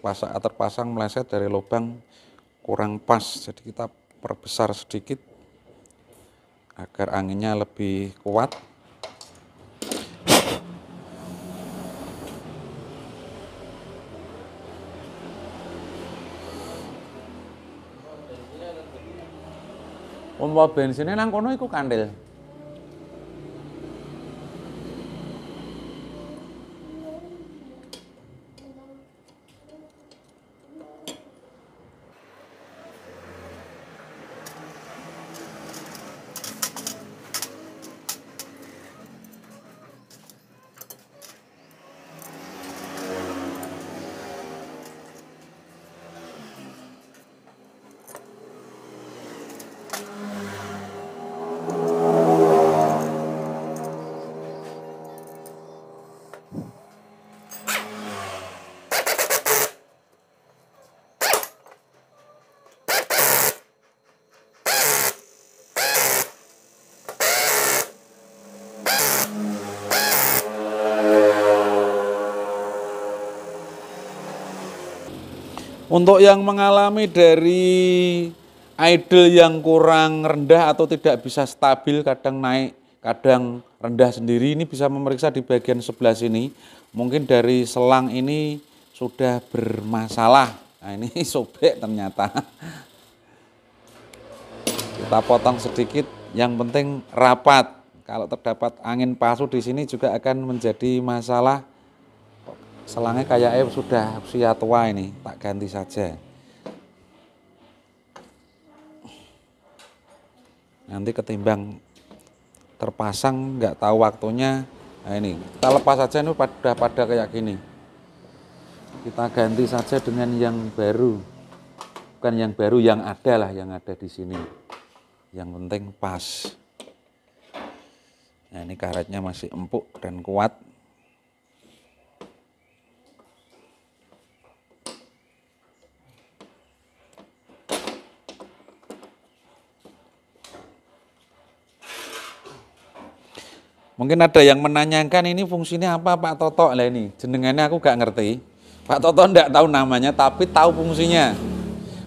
[SPEAKER 1] pas saat terpasang meleset dari lubang kurang pas, jadi kita perbesar sedikit agar anginnya lebih kuat. Pompa bensinnya nang kono iku kandel. Untuk yang mengalami dari idle yang kurang rendah atau tidak bisa stabil, kadang naik, kadang rendah sendiri, ini bisa memeriksa di bagian sebelah sini. Mungkin dari selang ini sudah bermasalah. Nah ini sobek ternyata. Kita potong sedikit, yang penting rapat. Kalau terdapat angin palsu di sini juga akan menjadi masalah. Selangnya kayaknya sudah usia tua ini, tak ganti saja. Nanti ketimbang terpasang nggak tahu waktunya. Nah ini kita lepas saja, ini sudah pada kayak gini. Kita ganti saja dengan yang baru. Bukan yang baru, yang ada lah, yang ada di sini. Yang penting pas. Nah ini karetnya masih empuk dan kuat. Mungkin ada yang menanyakan ini fungsinya apa Pak Toto? Lah ini jenengannya aku gak ngerti. Pak Toto enggak tahu namanya tapi tahu fungsinya.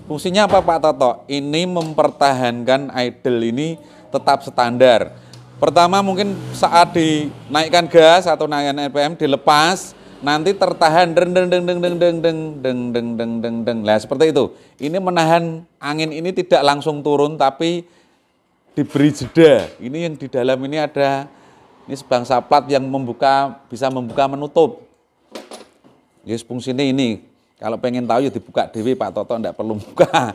[SPEAKER 1] Fungsinya apa Pak Toto? Ini mempertahankan idle ini tetap standar. Pertama mungkin saat dinaikkan gas atau naikkan RPM dilepas, nanti tertahan deng deng deng deng deng deng deng deng deng deng deng deng. Lah seperti itu. Ini menahan angin ini tidak langsung turun tapi diberi jeda. Ini yang di dalam ini ada ini sebangsa plat yang bisa membuka menutup. Yes, fungsinya ini. Kalau pengen tahu ya dibuka dewi Pak Toto, enggak perlu buka.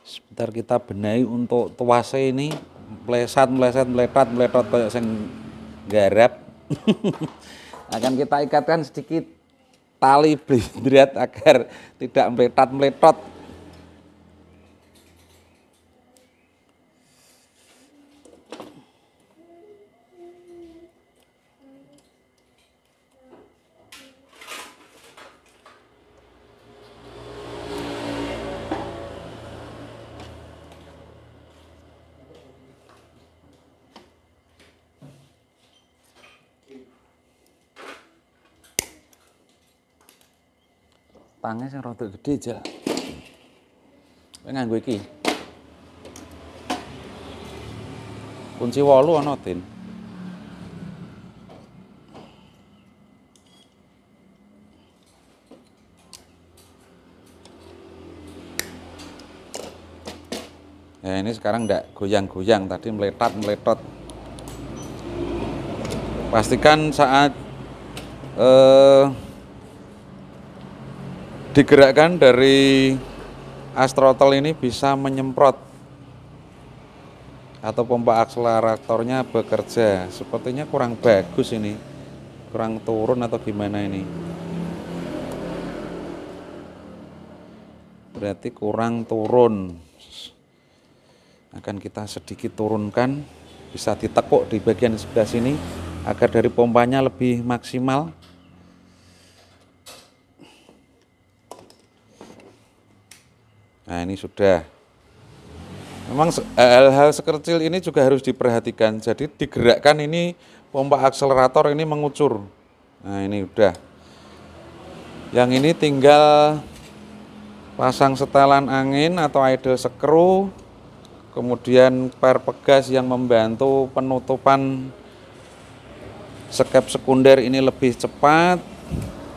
[SPEAKER 1] Sebentar kita benahi untuk tuase ini meleset meletot kayak sing garap. Akan kita ikatkan sedikit tali blindrat agar tidak meletot. Tangnya sing rada gede aja. Kowe nganggo iki. Kunci 8 ana, Tin. Ya ini sekarang enggak goyang-goyang, tadi meletot. Pastikan saat digerakkan dari as throttle ini bisa menyemprot atau pompa akseleratornya bekerja. Sepertinya kurang bagus ini, kurang turun atau gimana ini, berarti kurang turun. Akan kita sedikit turunkan, bisa ditekuk di bagian sebelah sini agar dari pompanya lebih maksimal. Nah ini sudah. Memang hal-hal sekecil ini juga harus diperhatikan. Jadi digerakkan ini pompa akselerator ini mengucur. Nah ini udah. Yang ini tinggal pasang setelan angin atau idle screw. Kemudian per pegas yang membantu penutupan skep sekunder ini lebih cepat.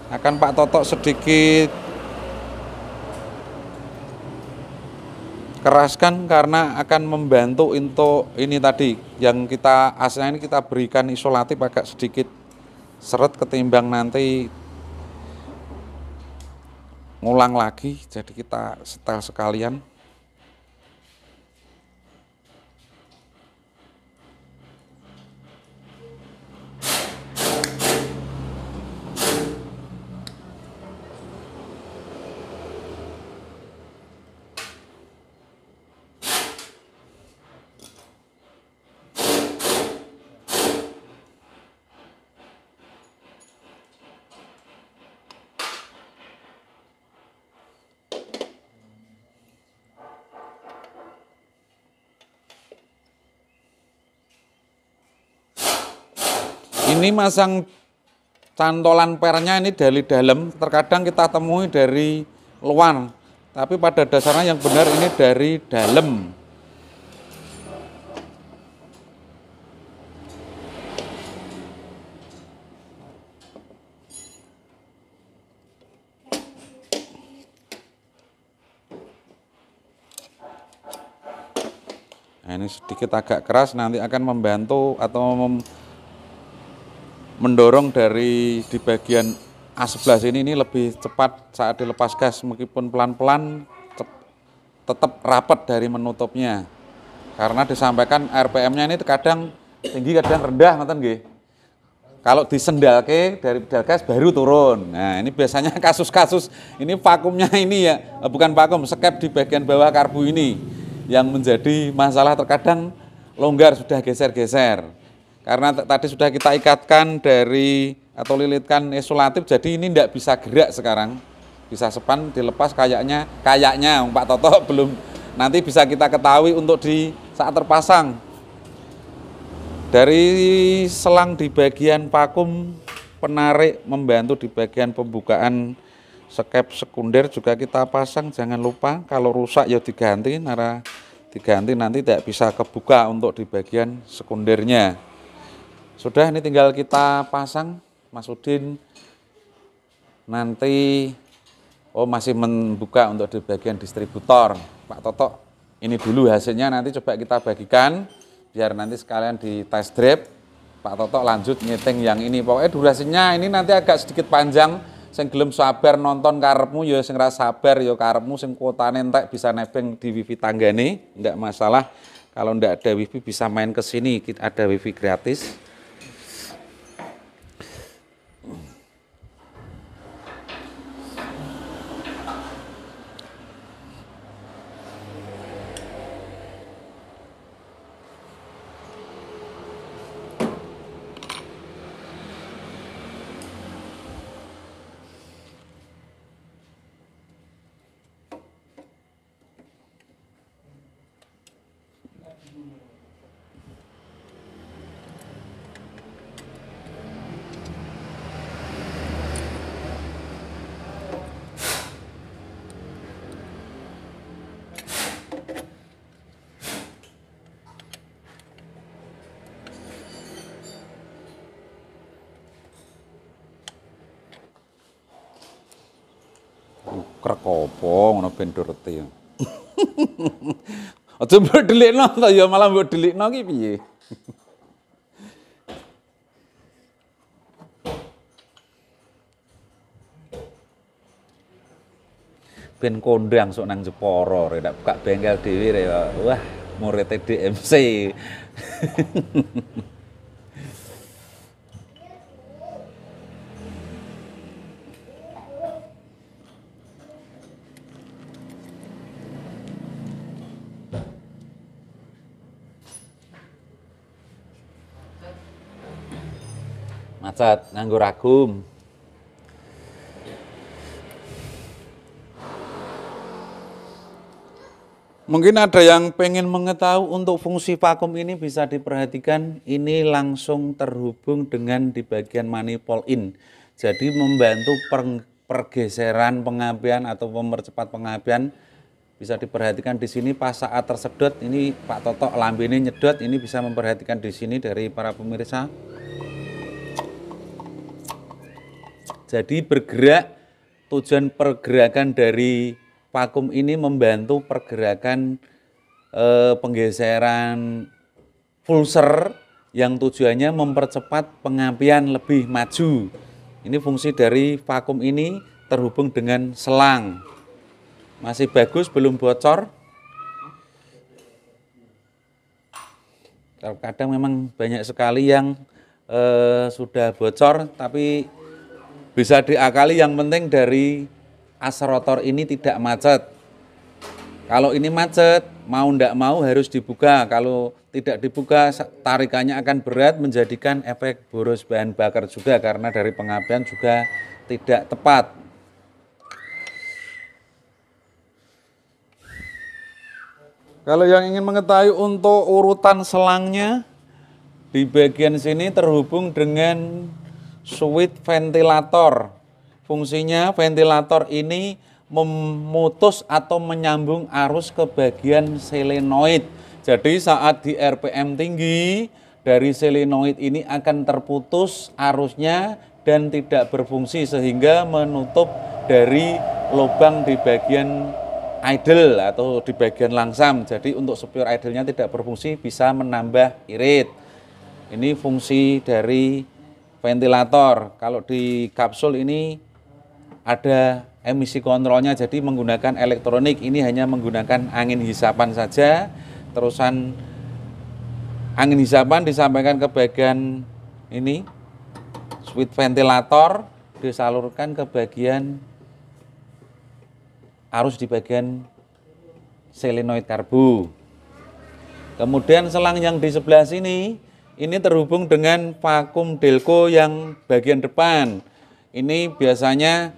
[SPEAKER 1] Akan Pak Toto sedikit keraskan karena akan membantu untuk ini tadi yang kita asnya ini kita berikan isolatif agak sedikit seret ketimbang nanti ngulang lagi, jadi kita setel sekalian. Ini masang cantolan pernya ini dari dalam, terkadang kita temui dari luar, tapi pada dasarnya yang benar ini dari dalam. Nah, ini sedikit agak keras, nanti akan membantu atau mendorong dari di bagian as sebelah sini ini lebih cepat saat dilepas gas, meskipun pelan-pelan tetap rapat dari menutupnya. Karena disampaikan RPM-nya ini kadang tinggi kadang rendah, ngoten nggih. Kalau disendalke dari pedal gas baru turun. Nah, ini biasanya kasus-kasus ini vakumnya ini ya, bukan vakum, skep di bagian bawah karbu ini yang menjadi masalah, terkadang longgar sudah geser-geser. Karena tadi sudah kita ikatkan dari atau lilitkan isolatif, jadi ini tidak bisa gerak sekarang. Bisa sepan dilepas kayaknya Pak Toto belum, nanti bisa kita ketahui untuk di saat terpasang. Dari selang di bagian vakum penarik membantu di bagian pembukaan skep sekunder juga kita pasang. Jangan lupa kalau rusak ya diganti, nanti tidak bisa kebuka untuk di bagian sekundernya. Sudah, ini tinggal kita pasang, Mas Udin. Nanti masih membuka untuk di bagian distributor. Pak Toto, ini dulu hasilnya, nanti coba kita bagikan biar nanti sekalian di test drive. Pak Toto lanjut nyeting yang ini. Pokoknya durasinya ini nanti agak sedikit panjang. Sing gelem sabar nonton karepmu ya, sing ra sabar ya karepmu, sing kuotane entek bisa nebeng di wifi tanggane, enggak masalah. Kalau enggak ada wifi bisa main ke sini, ada wifi gratis. Krek apa ngono ben durete ya. Aja mbok delikno ta ya, malah mbok delikno ki piye. Ben kondang sok nang Jepara rek, buka bengkel dhewe rek. Wah, murid DMC. Macet nganggo ragum. Mungkin ada yang pengen mengetahui untuk fungsi vakum ini, bisa diperhatikan ini langsung terhubung dengan di bagian manifold in. Jadi membantu pergeseran pengapian atau mempercepat pengapian. Bisa diperhatikan di sini pas saat tersedot ini Pak Toto lambene nyedot, ini bisa memperhatikan di sini dari para pemirsa. Jadi bergerak, tujuan pergerakan dari vakum ini membantu pergerakan penggeseran pulser yang tujuannya mempercepat pengapian lebih maju. Ini fungsi dari vakum ini terhubung dengan selang. Masih bagus, belum bocor. Kadang memang banyak sekali yang sudah bocor, tapi bisa diakali, yang penting dari as rotor ini tidak macet. Kalau ini macet, mau ndak mau harus dibuka. Kalau tidak dibuka, tarikannya akan berat, menjadikan efek boros bahan bakar juga, karena dari pengapian juga tidak tepat. Kalau yang ingin mengetahui untuk urutan selangnya, di bagian sini terhubung dengan switch ventilator. Fungsinya ventilator ini memutus atau menyambung arus ke bagian solenoid. Jadi saat di RPM tinggi, dari solenoid ini akan terputus arusnya dan tidak berfungsi, sehingga menutup dari lubang di bagian idle atau di bagian langsam. Jadi untuk supir idle-nya tidak berfungsi, bisa menambah irit. Ini fungsi dari ventilator. Kalau di kapsul ini ada emisi kontrolnya, jadi menggunakan elektronik. Ini hanya menggunakan angin hisapan saja. Terusan angin hisapan disampaikan ke bagian ini, Switch ventilator disalurkan ke bagian arus di bagian solenoid karbu. Kemudian selang yang di sebelah sini ini terhubung dengan vakum delco yang bagian depan. Ini biasanya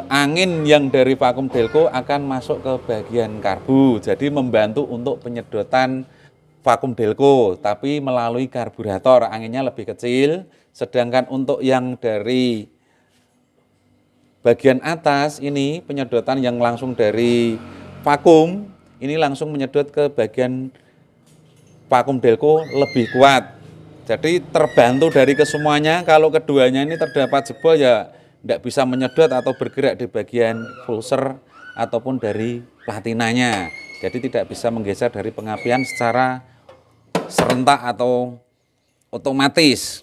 [SPEAKER 1] angin yang dari vakum delco akan masuk ke bagian karbu. Jadi membantu untuk penyedotan vakum delco, tapi melalui karburator, anginnya lebih kecil. Sedangkan untuk yang dari bagian atas ini penyedotan yang langsung dari vakum, ini langsung menyedot ke bagian vakum delco lebih kuat. Jadi terbantu dari kesemuanya. Kalau keduanya ini terdapat jebol ya tidak bisa menyedot atau bergerak di bagian pulser ataupun dari platinanya. Jadi tidak bisa menggeser dari pengapian secara serentak atau otomatis.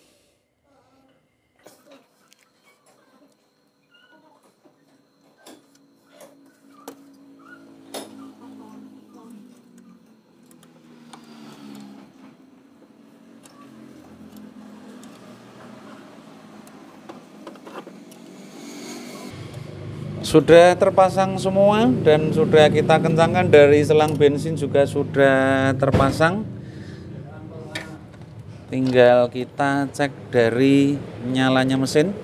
[SPEAKER 1] Sudah terpasang semua dan sudah kita kencangkan, dari selang bensin juga sudah terpasang. Tinggal kita cek dari nyalanya mesin.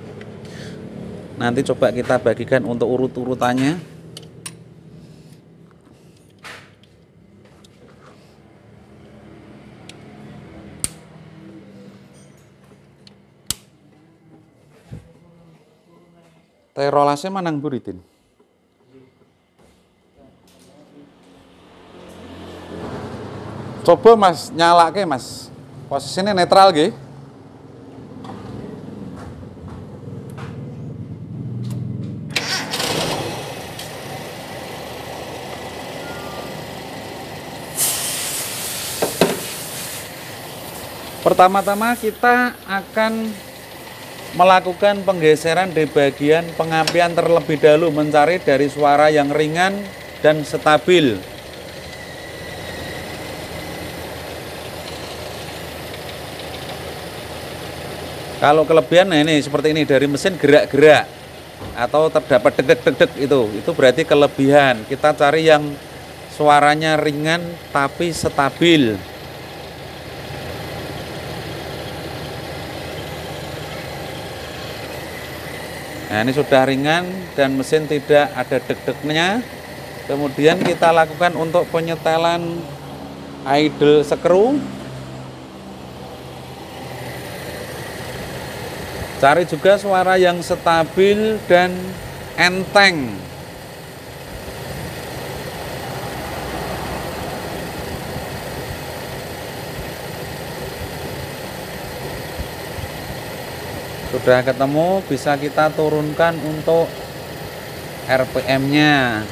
[SPEAKER 1] Nanti coba kita bagikan untuk urut-urutannya. Rolasnya manang buritin. Coba Mas nyalake Mas. Posisinya netral nggih. Pertama-tama kita akan melakukan penggeseran di bagian pengapian terlebih dahulu, mencari dari suara yang ringan dan stabil. Kalau kelebihan, nah ini seperti ini, dari mesin gerak-gerak atau terdapat deg-deg itu berarti kelebihan. Kita cari yang suaranya ringan tapi stabil. Nah ini sudah ringan dan mesin tidak ada deg-degnya. Kemudian kita lakukan untuk penyetelan idle screw. Cari juga suara yang stabil dan enteng. Sudah ketemu, bisa kita turunkan untuk RPM-nya.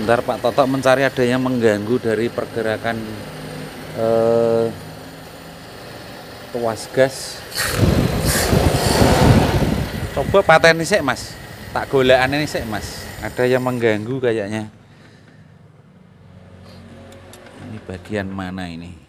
[SPEAKER 1] Sebentar Pak Toto mencari ada yang mengganggu dari pergerakan tuas gas. Coba pateni sik Mas, tak golekane sik Mas. Ada yang mengganggu kayaknya. Ini bagian mana ini?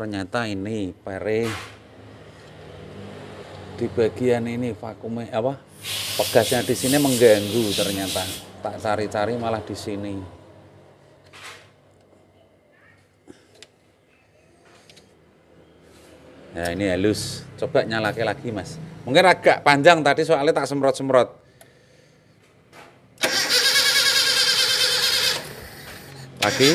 [SPEAKER 1] ternyata ini pere di bagian ini vakumnya apa? Pegasnya di sini mengganggu ternyata. Tak cari-cari malah di sini. Ya ini halus. Coba nyalakan lagi Mas. Mungkin agak panjang tadi soalnya tak semprot-semprot. Lagi.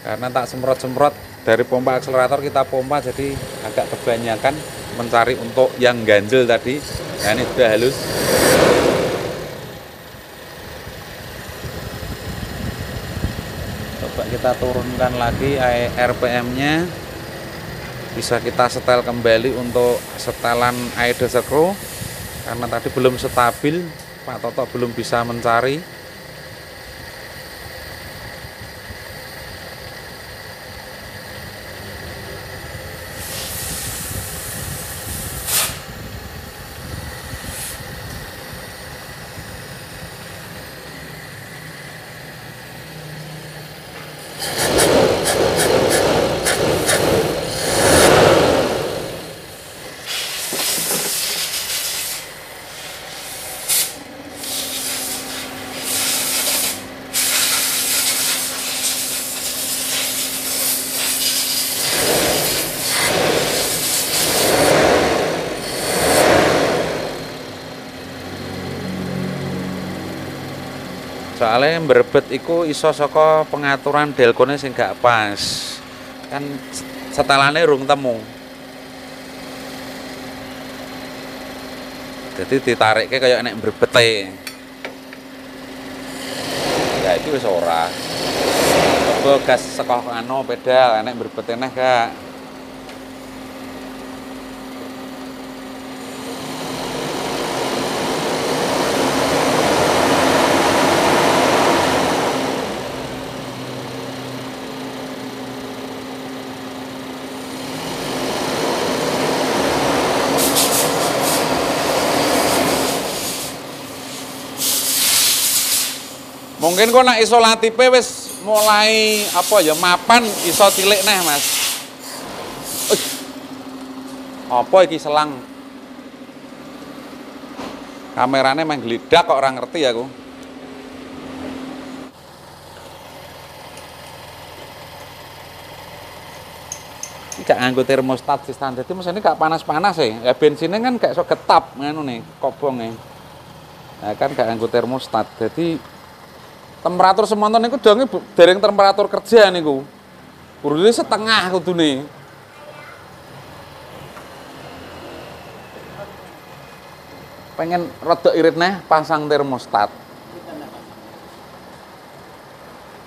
[SPEAKER 1] Karena tak semprot-semprot dari pompa akselerator kita pompa jadi agak kebanyakan mencari untuk yang ganjel tadi. Nah ini sudah halus. Coba kita turunkan lagi RPM-nya. Bisa kita setel kembali untuk setelan idle screw karena tadi belum stabil, Pak Toto belum bisa mencari. Soalnya yang berebet iku iso saka pengaturan delkone sing gak pas. Kan setelannya rung temu. Jadi ditarikke kayak nek berebete. Ya iki wis ora. Coba gas saka anu pedal nek berebete neh gak. Mungkin kok nak isolatifnya wis mulai apa ya mapan iso cilik neh Mas. Apa iki selang? Kamerane meh gledak kok ora ngerti aku. Iki gak nganggo termostat sistem. Dadi mesine gak panas-panas ya. Ya bensinnya kan gak iso getap ngono nih kobonge. Nah kan gak nganggo termostat. Jadi temperatur semonton niku donge dereng temperatur kerja niku. Kudune setengah kudune. Pengen rada irit neh pasang termostat.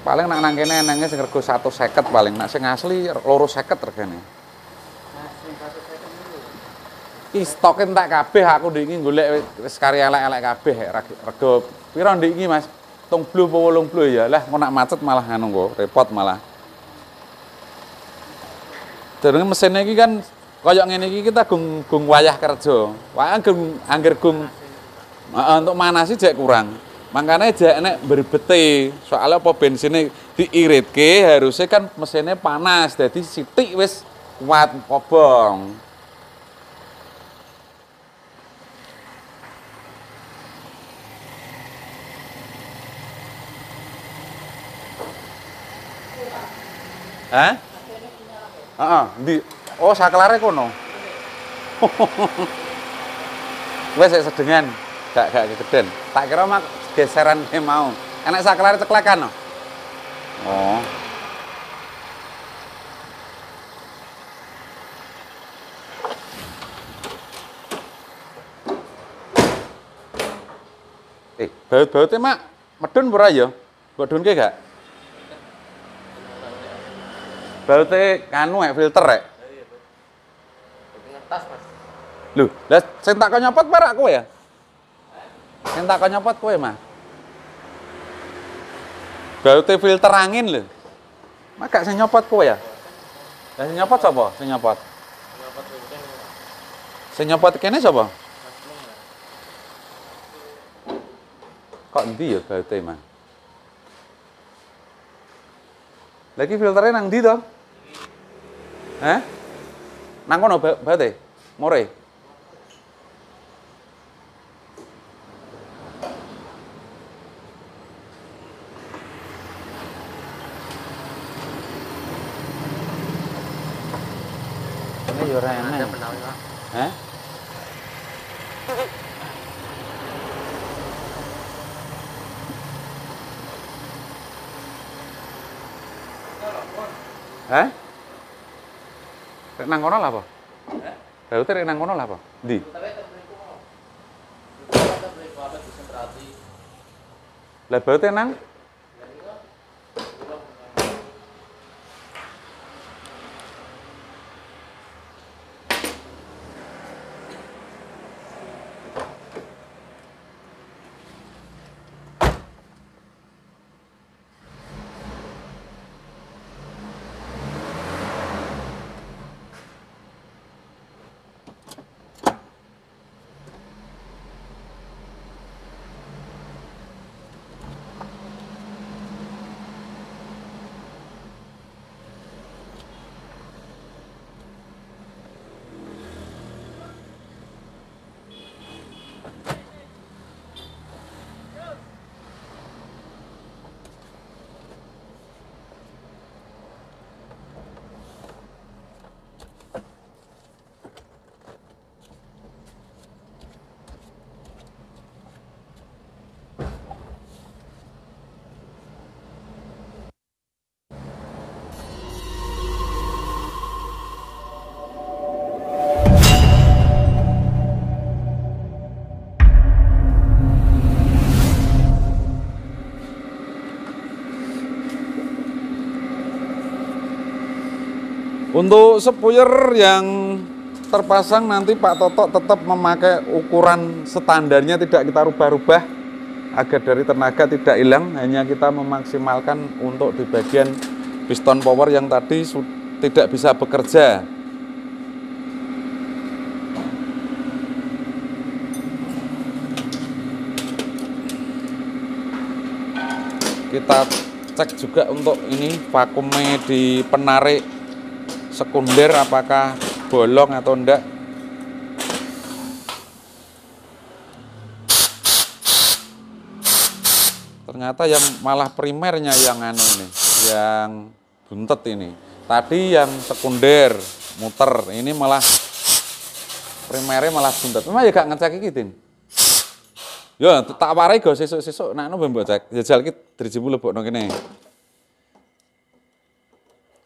[SPEAKER 1] Paling nak nang kene enenge sing rego 150 paling, nak sing asli 250 regane. Iki stoke entek kabeh aku ndek iki golek wis kari elek-elek kabeh rego pira ndek iki Mas? 70 apa 80 ya lah, mau nak macet malah nganu kok, repot malah. Derenge mesinnya iki kan koyok ngene iki kita gung wayah kerja. Wayah gung angger gung untuk manasi jek kurang. Makanya jek nek berbete, soalnya apa bensinnya diiritke harusnya kan mesinnya panas, jadi sithik wis kuat kobong. Hah? Heeh, ndi? Oh, sakelare kono. Wes sedengan, gak kegeden. Tak kira mak geseran mau. Enak sakelare ceklekan no. Oh. Baut-baute mak medun ora ya? Mbok dunke gak? Baute kanu filter rek.
[SPEAKER 2] Iya, ngetas Mas.
[SPEAKER 1] Lho, lah sing tak nyopot perak kowe ya? Sing tak nyopot kowe mah. Baute filter angin lho. Mak gak sing nyopot kowe ya? Lah sing nyopot sapa? Sing nyopot.
[SPEAKER 2] Nyopot weekend.
[SPEAKER 1] Sing nyopot kene sapa? Kok endi ya baute mah? Lagi filternya nang ndi to? Hah? Nang kono bae more. Ini yo ora enak.
[SPEAKER 2] Ada penawar, Pak.
[SPEAKER 1] Hah? Hah? Rek nang kono lah apa? Hah? Baru rek nang kono lah apa? Ndi? Lah baru nang untuk spuyer yang terpasang nanti Pak Toto tetap memakai ukuran standarnya, tidak kita rubah-rubah agar dari tenaga tidak hilang, hanya kita memaksimalkan untuk di bagian piston power yang tadi tidak bisa bekerja. Kita cek juga untuk ini vakumnya di penarik sekunder apakah bolong atau enggak. Ternyata yang malah primernya yang anu ini, yang buntet ini. Tadi yang sekunder muter, ini malah primernya malah buntet. Memang ya gak ngecek iki, Tin. Ya tak warai go sesuk-sesuk nek anu mbok cek. Jajal iki drijimu lebokno kene.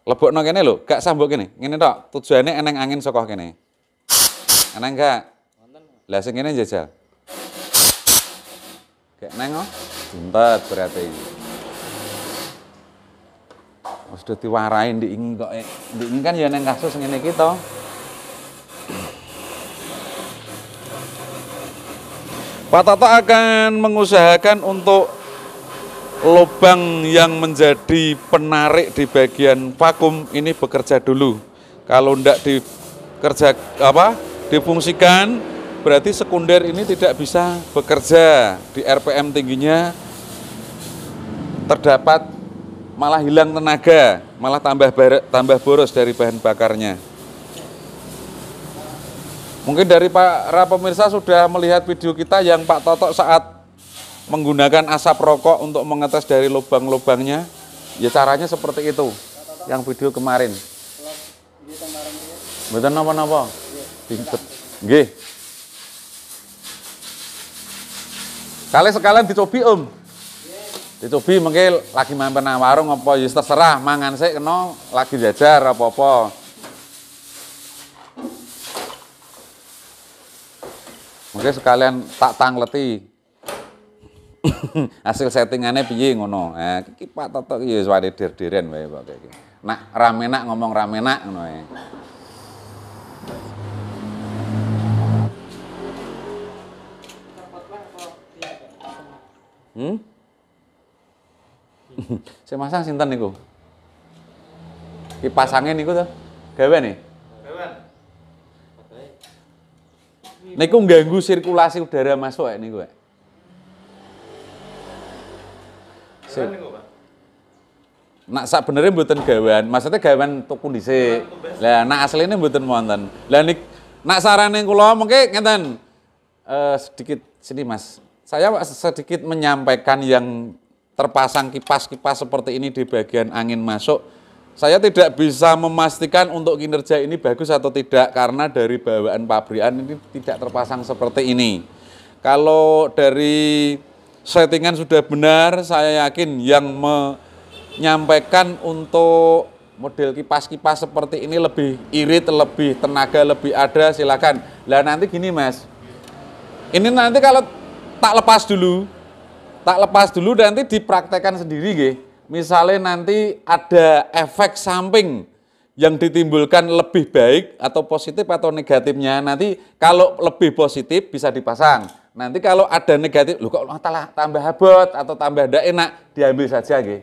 [SPEAKER 1] Lebokno kene lho, gak sambok kene. Ngene tok, tujuane eneng angin saka kene. Eneng gak? Lah sing kene jajal. Kayak neng oh, buntet berarti. Wis diwarai ndiki kok. Ndiki kan ya neng kasus ngene iki to. Pak Toto akan mengusahakan untuk lubang yang menjadi penarik di bagian vakum ini bekerja dulu. Kalau tidak difungsikan, berarti sekunder ini tidak bisa bekerja. Di RPM tingginya terdapat malah hilang tenaga, malah tambah boros dari bahan bakarnya. Mungkin dari para pemirsa sudah melihat video kita yang Pak Toto saat menggunakan asap rokok untuk mengetes dari lubang-lubangnya. Ya caranya seperti itu, yang video kemarin. Betul napa-napa? Nggih. Kali sekalian dicobi Om. Dicobi mungkin lagi mampir nang warung apa ya terserah, mangan sik kena lagi jajar apa-apa. Mungkin sekalian tak tangleti. Hasil settingannya piye ngono. Nah, iki Pak Toto iki ya wis dir-diren wae kok iki. Nak ramenak ngomong ramenak ngono ae. Sing masang sinten niku? Kipasange niku to? Gawe nih? Gawe. Niku ganggu sirkulasi udara masuk niku, Pak. nak sak benernya mboten gawan, maksudnya gawan tuku dhisik. Lah nak asline mboten wonten. Lah nak sarane kula mengke ngeten. Sedikit sini Mas. Saya sedikit menyampaikan yang terpasang kipas-kipas seperti ini di bagian angin masuk. Saya tidak bisa memastikan untuk kinerja ini bagus atau tidak karena dari bawaan pabrikan ini tidak terpasang seperti ini. Kalau dari settingan sudah benar, saya yakin yang menyampaikan untuk model kipas-kipas seperti ini lebih irit, lebih tenaga, lebih ada, silakan. Lah nanti gini Mas, ini nanti kalau tak lepas dulu nanti dipraktekkan sendiri nggih. Misalnya nanti ada efek samping yang ditimbulkan lebih baik atau positif atau negatifnya, nanti kalau lebih positif bisa dipasang. Nanti kalau ada negatif, loh kok tambah habot atau tambah tidak enak, diambil saja nggih.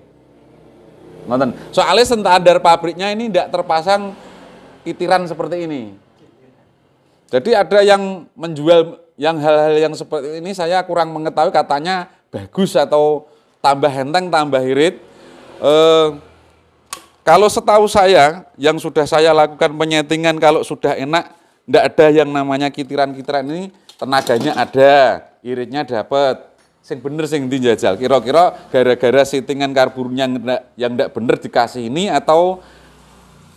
[SPEAKER 1] Ngoten. Soalnya standar pabriknya ini tidak terpasang titiran seperti ini. Jadi ada yang menjual yang hal-hal yang seperti ini saya kurang mengetahui, katanya bagus atau tambah enteng, tambah irit. Kalau setahu saya, yang sudah saya lakukan penyetingan kalau sudah enak, tidak ada yang namanya kitiran-kitiran ini, tenaganya ada, iritnya dapat. Sing bener sing dijajal. Kira-kira gara-gara settingan karburnya yang tidak bener dikasih ini atau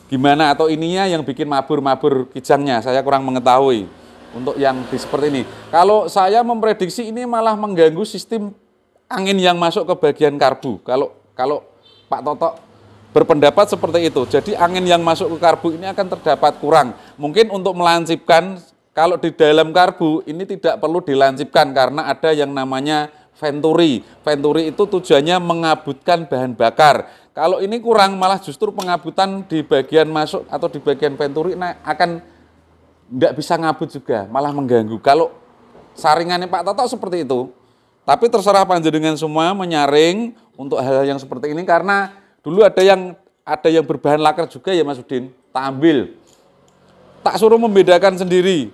[SPEAKER 1] gimana, atau ininya yang bikin mabur-mabur kijangnya, saya kurang mengetahui untuk yang di seperti ini. Kalau saya memprediksi ini malah mengganggu sistem angin yang masuk ke bagian karbu. Kalau Pak Toto berpendapat seperti itu. Jadi angin yang masuk ke karbu ini akan terdapat kurang. Mungkin untuk melancipkan, kalau di dalam karbu ini tidak perlu dilancipkan karena ada yang namanya venturi. Venturi itu tujuannya mengabutkan bahan bakar. Kalau ini kurang, malah justru pengabutan di bagian masuk atau di bagian venturi akan tidak bisa ngabut juga, malah mengganggu. Kalau saringannya Pak Toto seperti itu. Tapi terserah panjenengan semua menyaring untuk hal-hal yang seperti ini, karena dulu ada yang berbahan laker juga ya Mas Udin, tak ambil, tak suruh membedakan sendiri,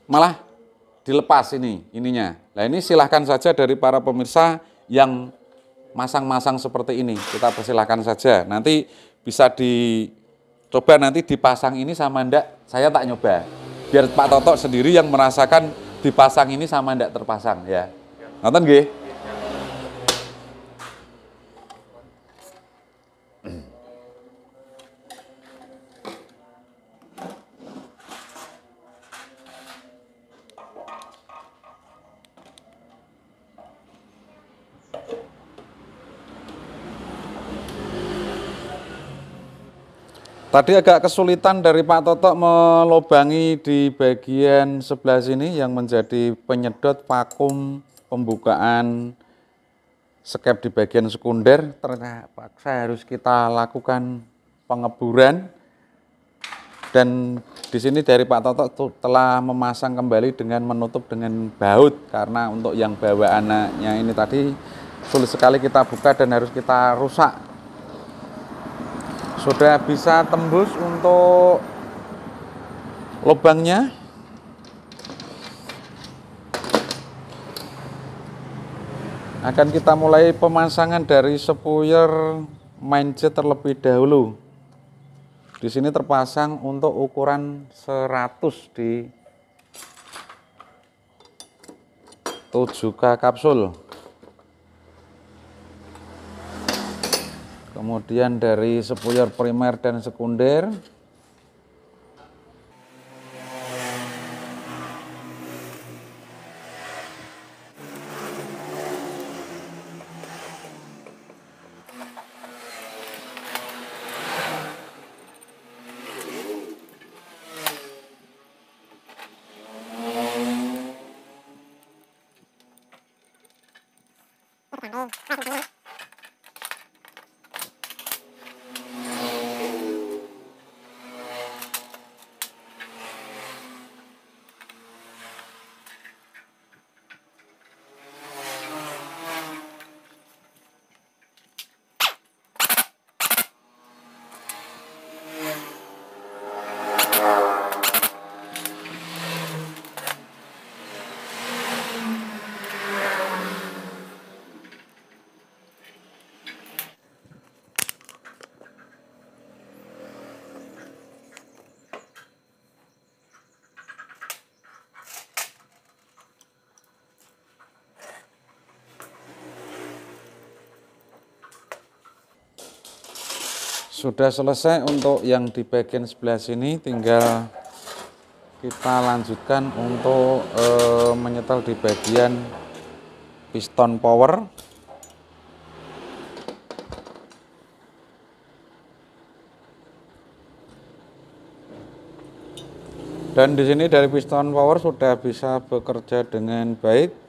[SPEAKER 1] malah dilepas ininya. Nah ini silahkan saja dari para pemirsa yang masang-masang seperti ini, kita persilahkan saja. Nanti bisa dicoba nanti dipasang ini sama ndak, saya tak nyoba. Biar Pak Toto sendiri yang merasakan dipasang ini sama ndak terpasang ya. Nonton nggih? Tadi agak kesulitan dari Pak Toto melobangi di bagian sebelah sini yang menjadi penyedot vakum pembukaan skep di bagian sekunder. Terpaksa harus kita lakukan pengeburan, dan di sini dari Pak Toto telah memasang kembali dengan menutup dengan baut, karena untuk yang bawaannya ini tadi sulit sekali kita buka dan harus kita rusak. Sudah bisa tembus untuk lubangnya. Akan kita mulai pemasangan dari spuyer mainjet terlebih dahulu. Di sini terpasang untuk ukuran 100 di 7K kapsul. Kemudian dari spuyer primer dan sekunder. Sudah selesai untuk yang di bagian sebelah sini, tinggal kita lanjutkan untuk menyetel di bagian piston power. Dan di sini dari piston power sudah bisa bekerja dengan baik.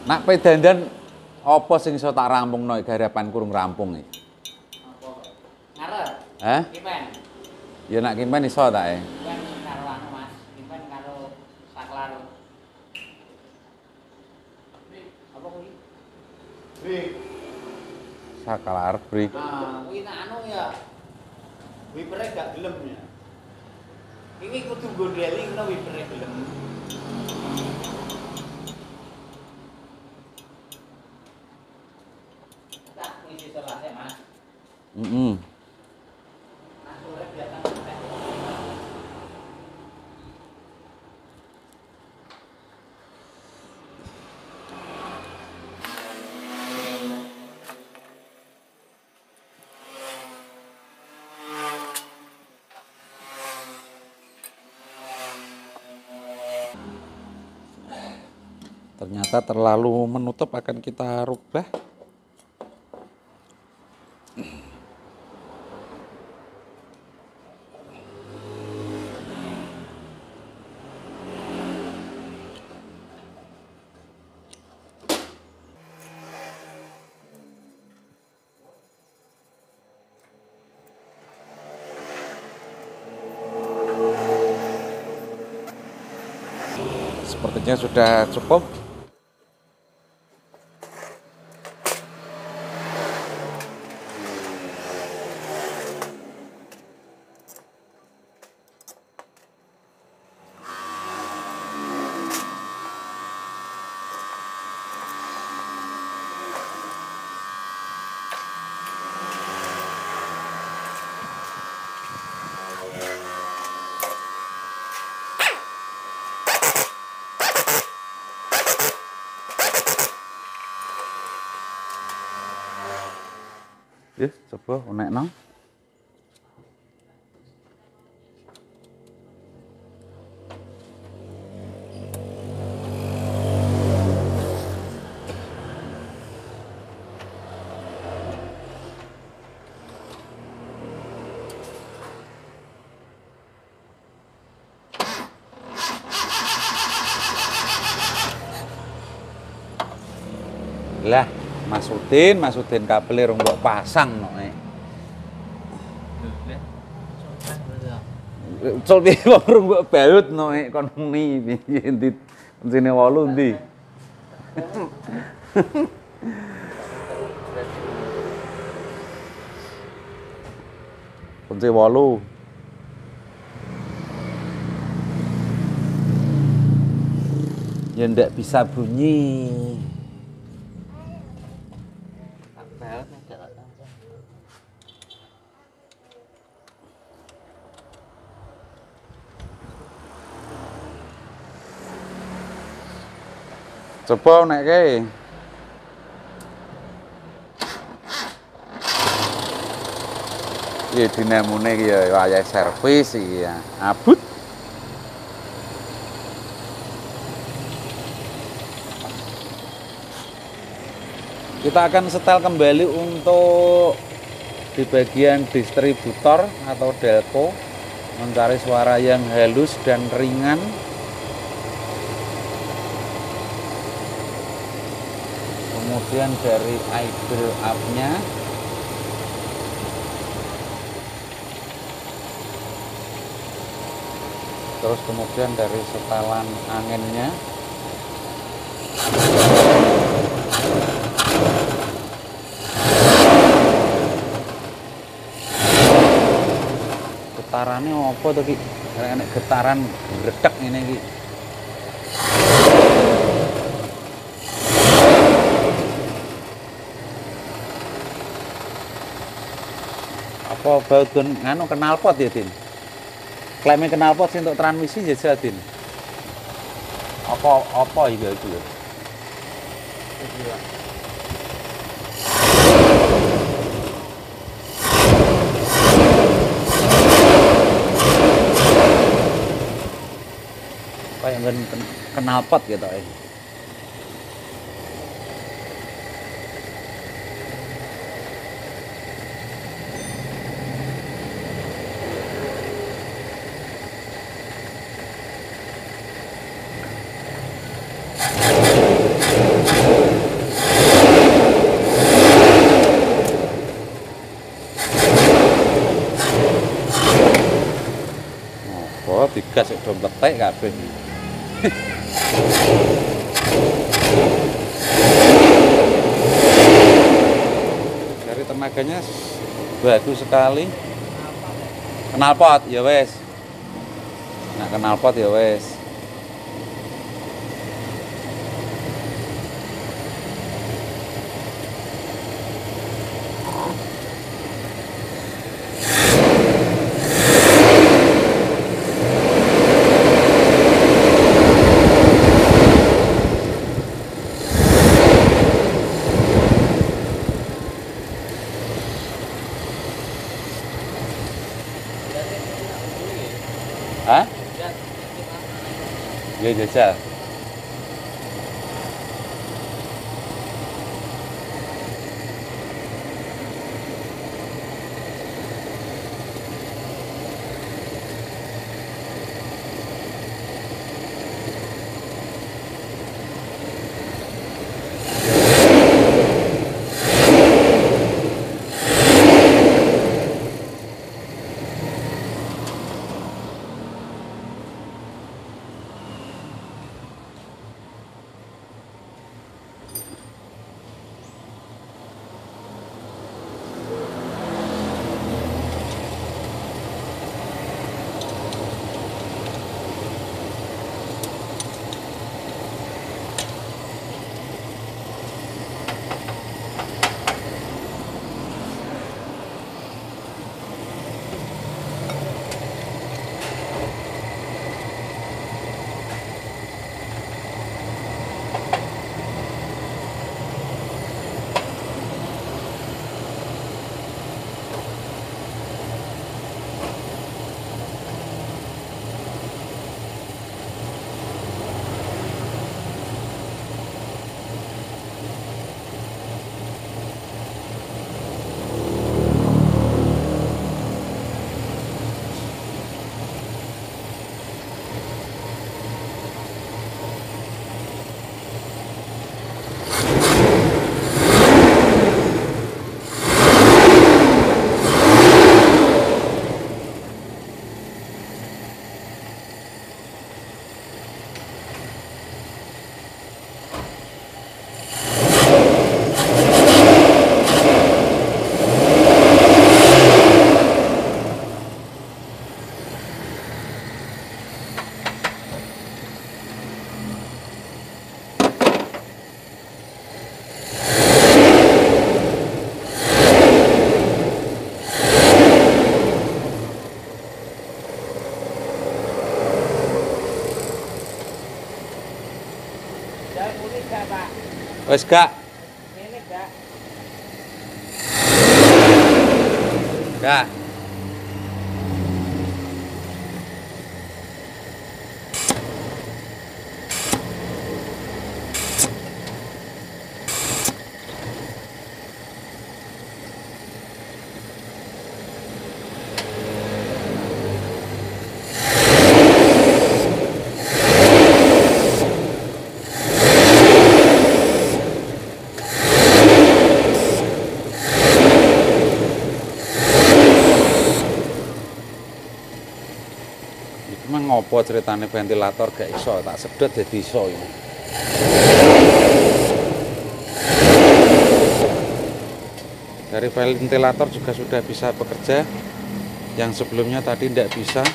[SPEAKER 1] Nak pedandan apa sing iso tak rampungno garapan kurung rampung iki?
[SPEAKER 2] Ngarep.
[SPEAKER 1] Hah?
[SPEAKER 2] Kipen.
[SPEAKER 1] Ya nak kimpen iso tak
[SPEAKER 2] Kipen karo anu Mas. Kipen karo saklar. Apa kuwi?
[SPEAKER 1] Saklar break.
[SPEAKER 2] Nah, kuwi tak anu ya. Wipere gak gelem ya. Iki kudu gondeli kena wipere gelem. Tak ngisi selase Mas.
[SPEAKER 1] Heeh.
[SPEAKER 2] Nah, sore biasa sampai.
[SPEAKER 1] Ternyata terlalu menutup, akan kita rubah. Sepertinya sudah cukup. Yes, coba unekno. Lah, Mas Udin kabel rung mbok pasang no. Ucul piye wong rung mbok baut no kon muni piye ndi sine 8 ndi. Kunci 8. Ya ndak bisa bunyi. Coba nekke. Iki dinamone iki ya wayah servis iki ya. Abut. Kita akan setel kembali untuk di bagian distributor atau delco, mencari suara yang halus dan ringan. Kemudian dari idle up-nya, terus kemudian dari setelan anginnya, getarannya apa tuh ki? Kayak getaran gredek ini ki. Apa baut nganu knalpot ya, Din? Klaimnya knalpot sih untuk transmisi ya, Din. Apa iki ya? Kayak knalpot gitu ya. Oh, digas sik do mletek kabeh. Dari tenaganya bagus sekali. Knalpot ya wes. Nah, knalpot ya wes. Hah? Ya jajal. Wes gak? Gak. Emang ngopo ceritane ventilator gak iso tak sedot jadi iso ini. Dari ventilator juga sudah bisa bekerja, yang sebelumnya tadi tidak bisa.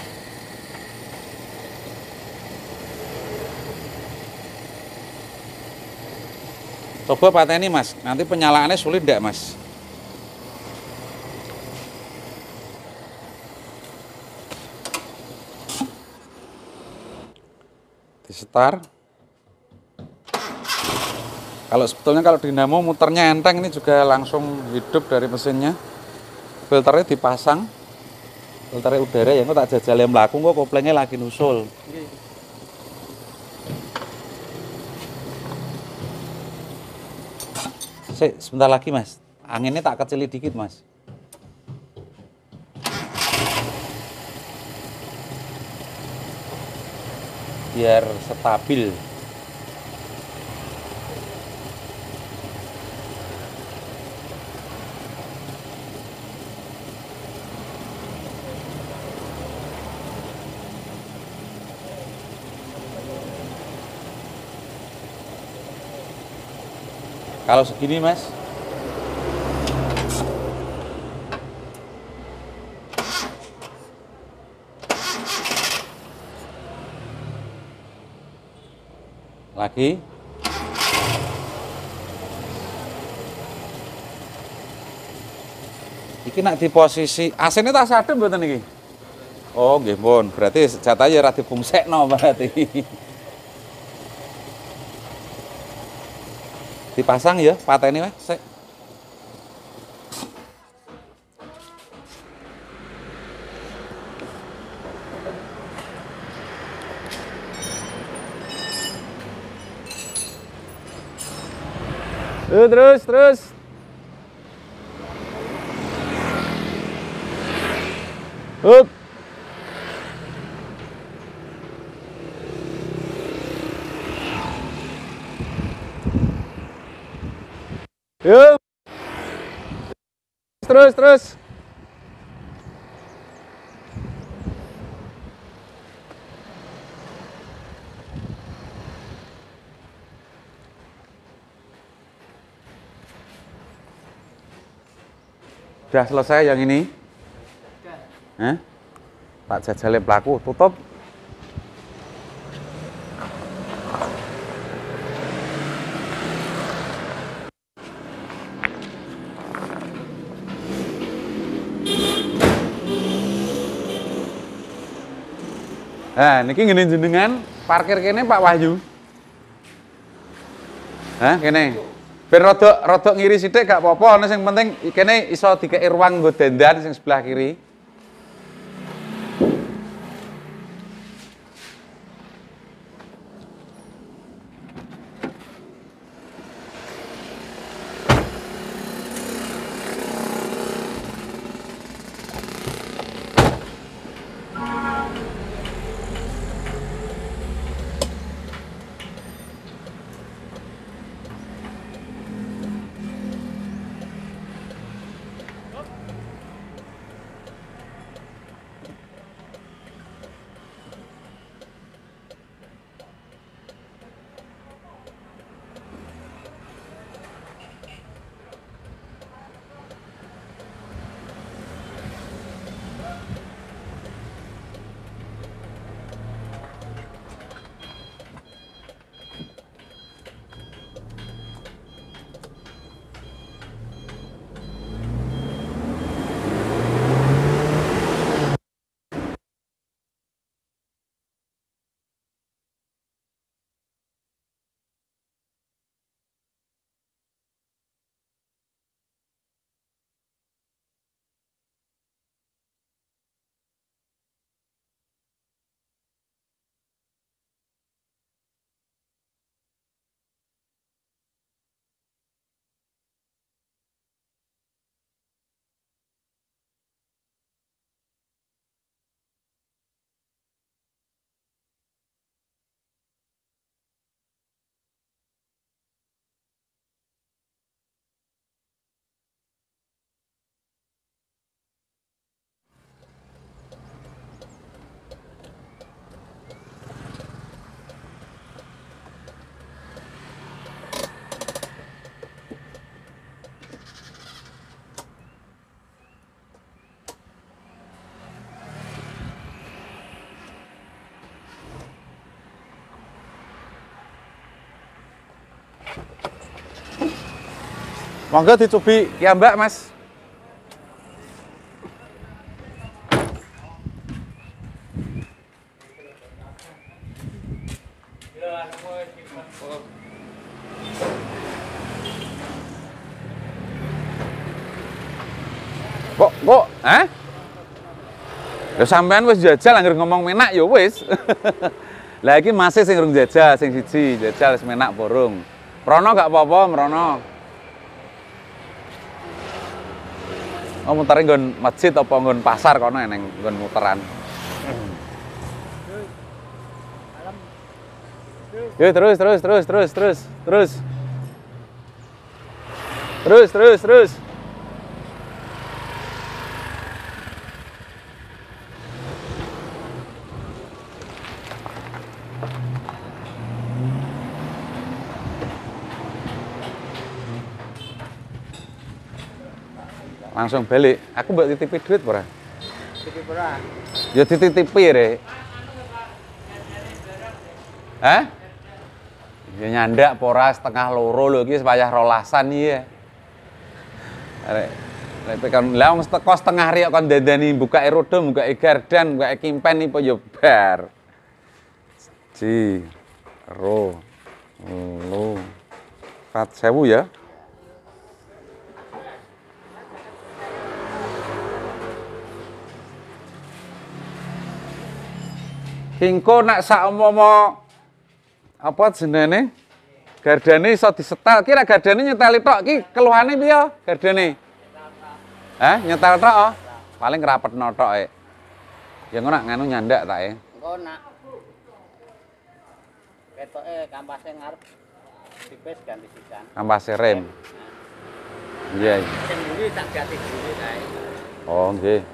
[SPEAKER 1] Coba pateni mas, nanti penyalaannya sulit tidak mas? Di start. Kalau sebetulnya kalau dinamo muternya enteng, ini juga langsung hidup dari mesinnya. Filternya dipasang, filternya udara ya, kok tak jajal yang melaku kok koplengnya lagi nusul. Sebentar lagi mas, anginnya tak kecili dikit mas. Biar stabil. Kalau segini mas, lagi, iki nak di posisi AC-ne tak sadem mboten iki. Oh nggih pun, berarti jatahnya ora dipungsekno berarti. Dipasang ya pateni mas. Sik. Terus. Up. Yuk. Terus. Sudah selesai yang ini? Tak jajale pelaku, tutup. Nah, niki ngene jenengan parkir kene Pak Wahyu. Kene. Ben rodok ngiri sithik gak apa-apa, sing penting kene iso dikeki ruang nggo dendan sing sebelah kiri. Monggo dicobi ya Mbak Mas. Kok, Ya sampean wis jajal anggere ngomong menak ya wis. Lah iki masih sing urung jajal, sing siji jajal wis menak burung. Mrono gak apa-apa, mrono. Oh mutere nggon masjid apa nggon pasar kono eneng nggon muteran. Yo terus. Terus. Langsung balik. Aku mbak titipi duit ora?
[SPEAKER 2] Titip ora.
[SPEAKER 1] Ya dititipi rek. Hah? Ya nyandak pora setengah loro lho iki payah rolasan iki ya. Arek kan lah wong teko setengah riyo kon dandani buka rodo, buka gardan, buka kimpen iki ya bar. Ji. Ro. Lo. 4.000 ya. Kingko nak saumpama apa jenenge? Gardane iso disetel. Ki nek gardane nyeteli tok ki keluhane piye gardane? Hah, nyetel tok oh? Paling ngrapetno tok e. Ya ngono nganu nyandak tak e.
[SPEAKER 2] Engko nak ketoke kampase ngarep tipis ganti sisan.
[SPEAKER 1] Kampase rem. Iya.
[SPEAKER 2] Sing mburi tak ganti dhewe kae.
[SPEAKER 1] Oh, nggih.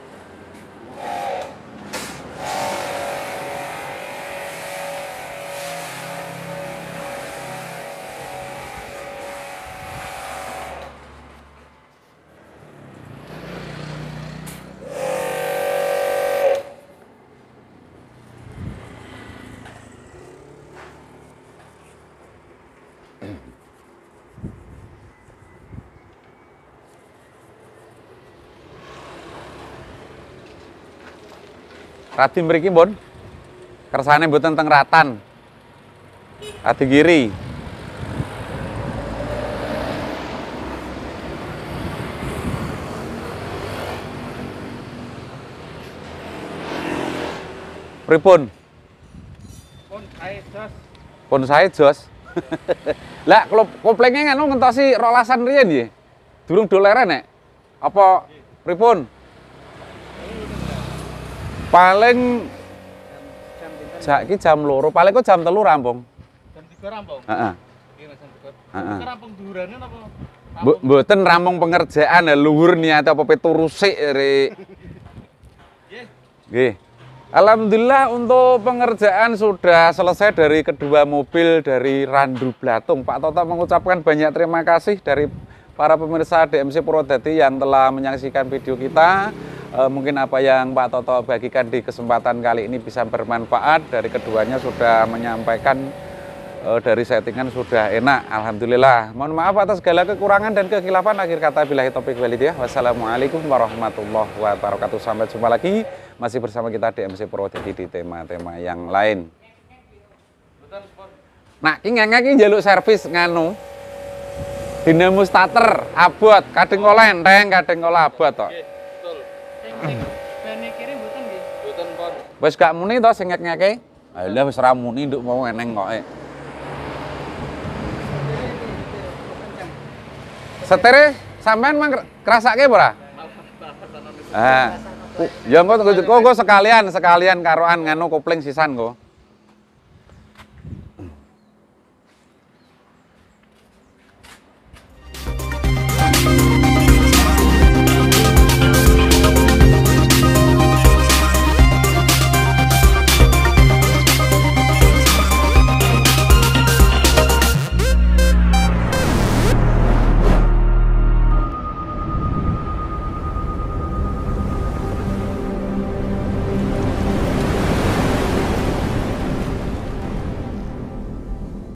[SPEAKER 1] Radi mriki pun kersane mboten teng ratan. Radi kiri. Pripun? Pun sae jos. Lah koplenge nganu ngentosi rolasan riyen nggih. Durung doleren nek. Apa pripun? Paling iki jam 2, paling kok jam 3 rampung.
[SPEAKER 4] Jam 3 rampung?
[SPEAKER 1] Heeh.
[SPEAKER 4] Iki jam 3.
[SPEAKER 1] Heeh.
[SPEAKER 4] Rampung dhuwurane napa?
[SPEAKER 1] Mboten rampung pengerjaan, luhur niate apa pitu rusik rek. Nggih. Alhamdulillah untuk pengerjaan sudah selesai dari kedua mobil dari Randu Blatung. Pak Toto mengucapkan banyak terima kasih dari para pemirsa DMC Purwodadi yang telah menyaksikan video kita. Mungkin apa yang Pak Toto bagikan di kesempatan kali ini bisa bermanfaat. Dari keduanya sudah menyampaikan dari settingan sudah enak. Alhamdulillah. Mohon maaf atas segala kekurangan dan kekhilafan. Akhir kata billahi taufiq wal hidayah. Wassalamualaikum warahmatullahi wabarakatuh. Sampai jumpa lagi. Masih bersama kita DMC Purwodadi di tema-tema yang lain. Nah, ki ngene njaluk servis nganu. Dinamo starter abot, kadang oleh enteng, kadang oleh abot tok.
[SPEAKER 4] Sing bene kiri mboten nggih. Mboten pon.
[SPEAKER 1] Wis gak muni to sing ngek-ngeke? Alah wis ra muni nduk mau eneng kok. Setere sampean mang krasake ora? Ya engko sekalian karoan nganu kopling sisan kok.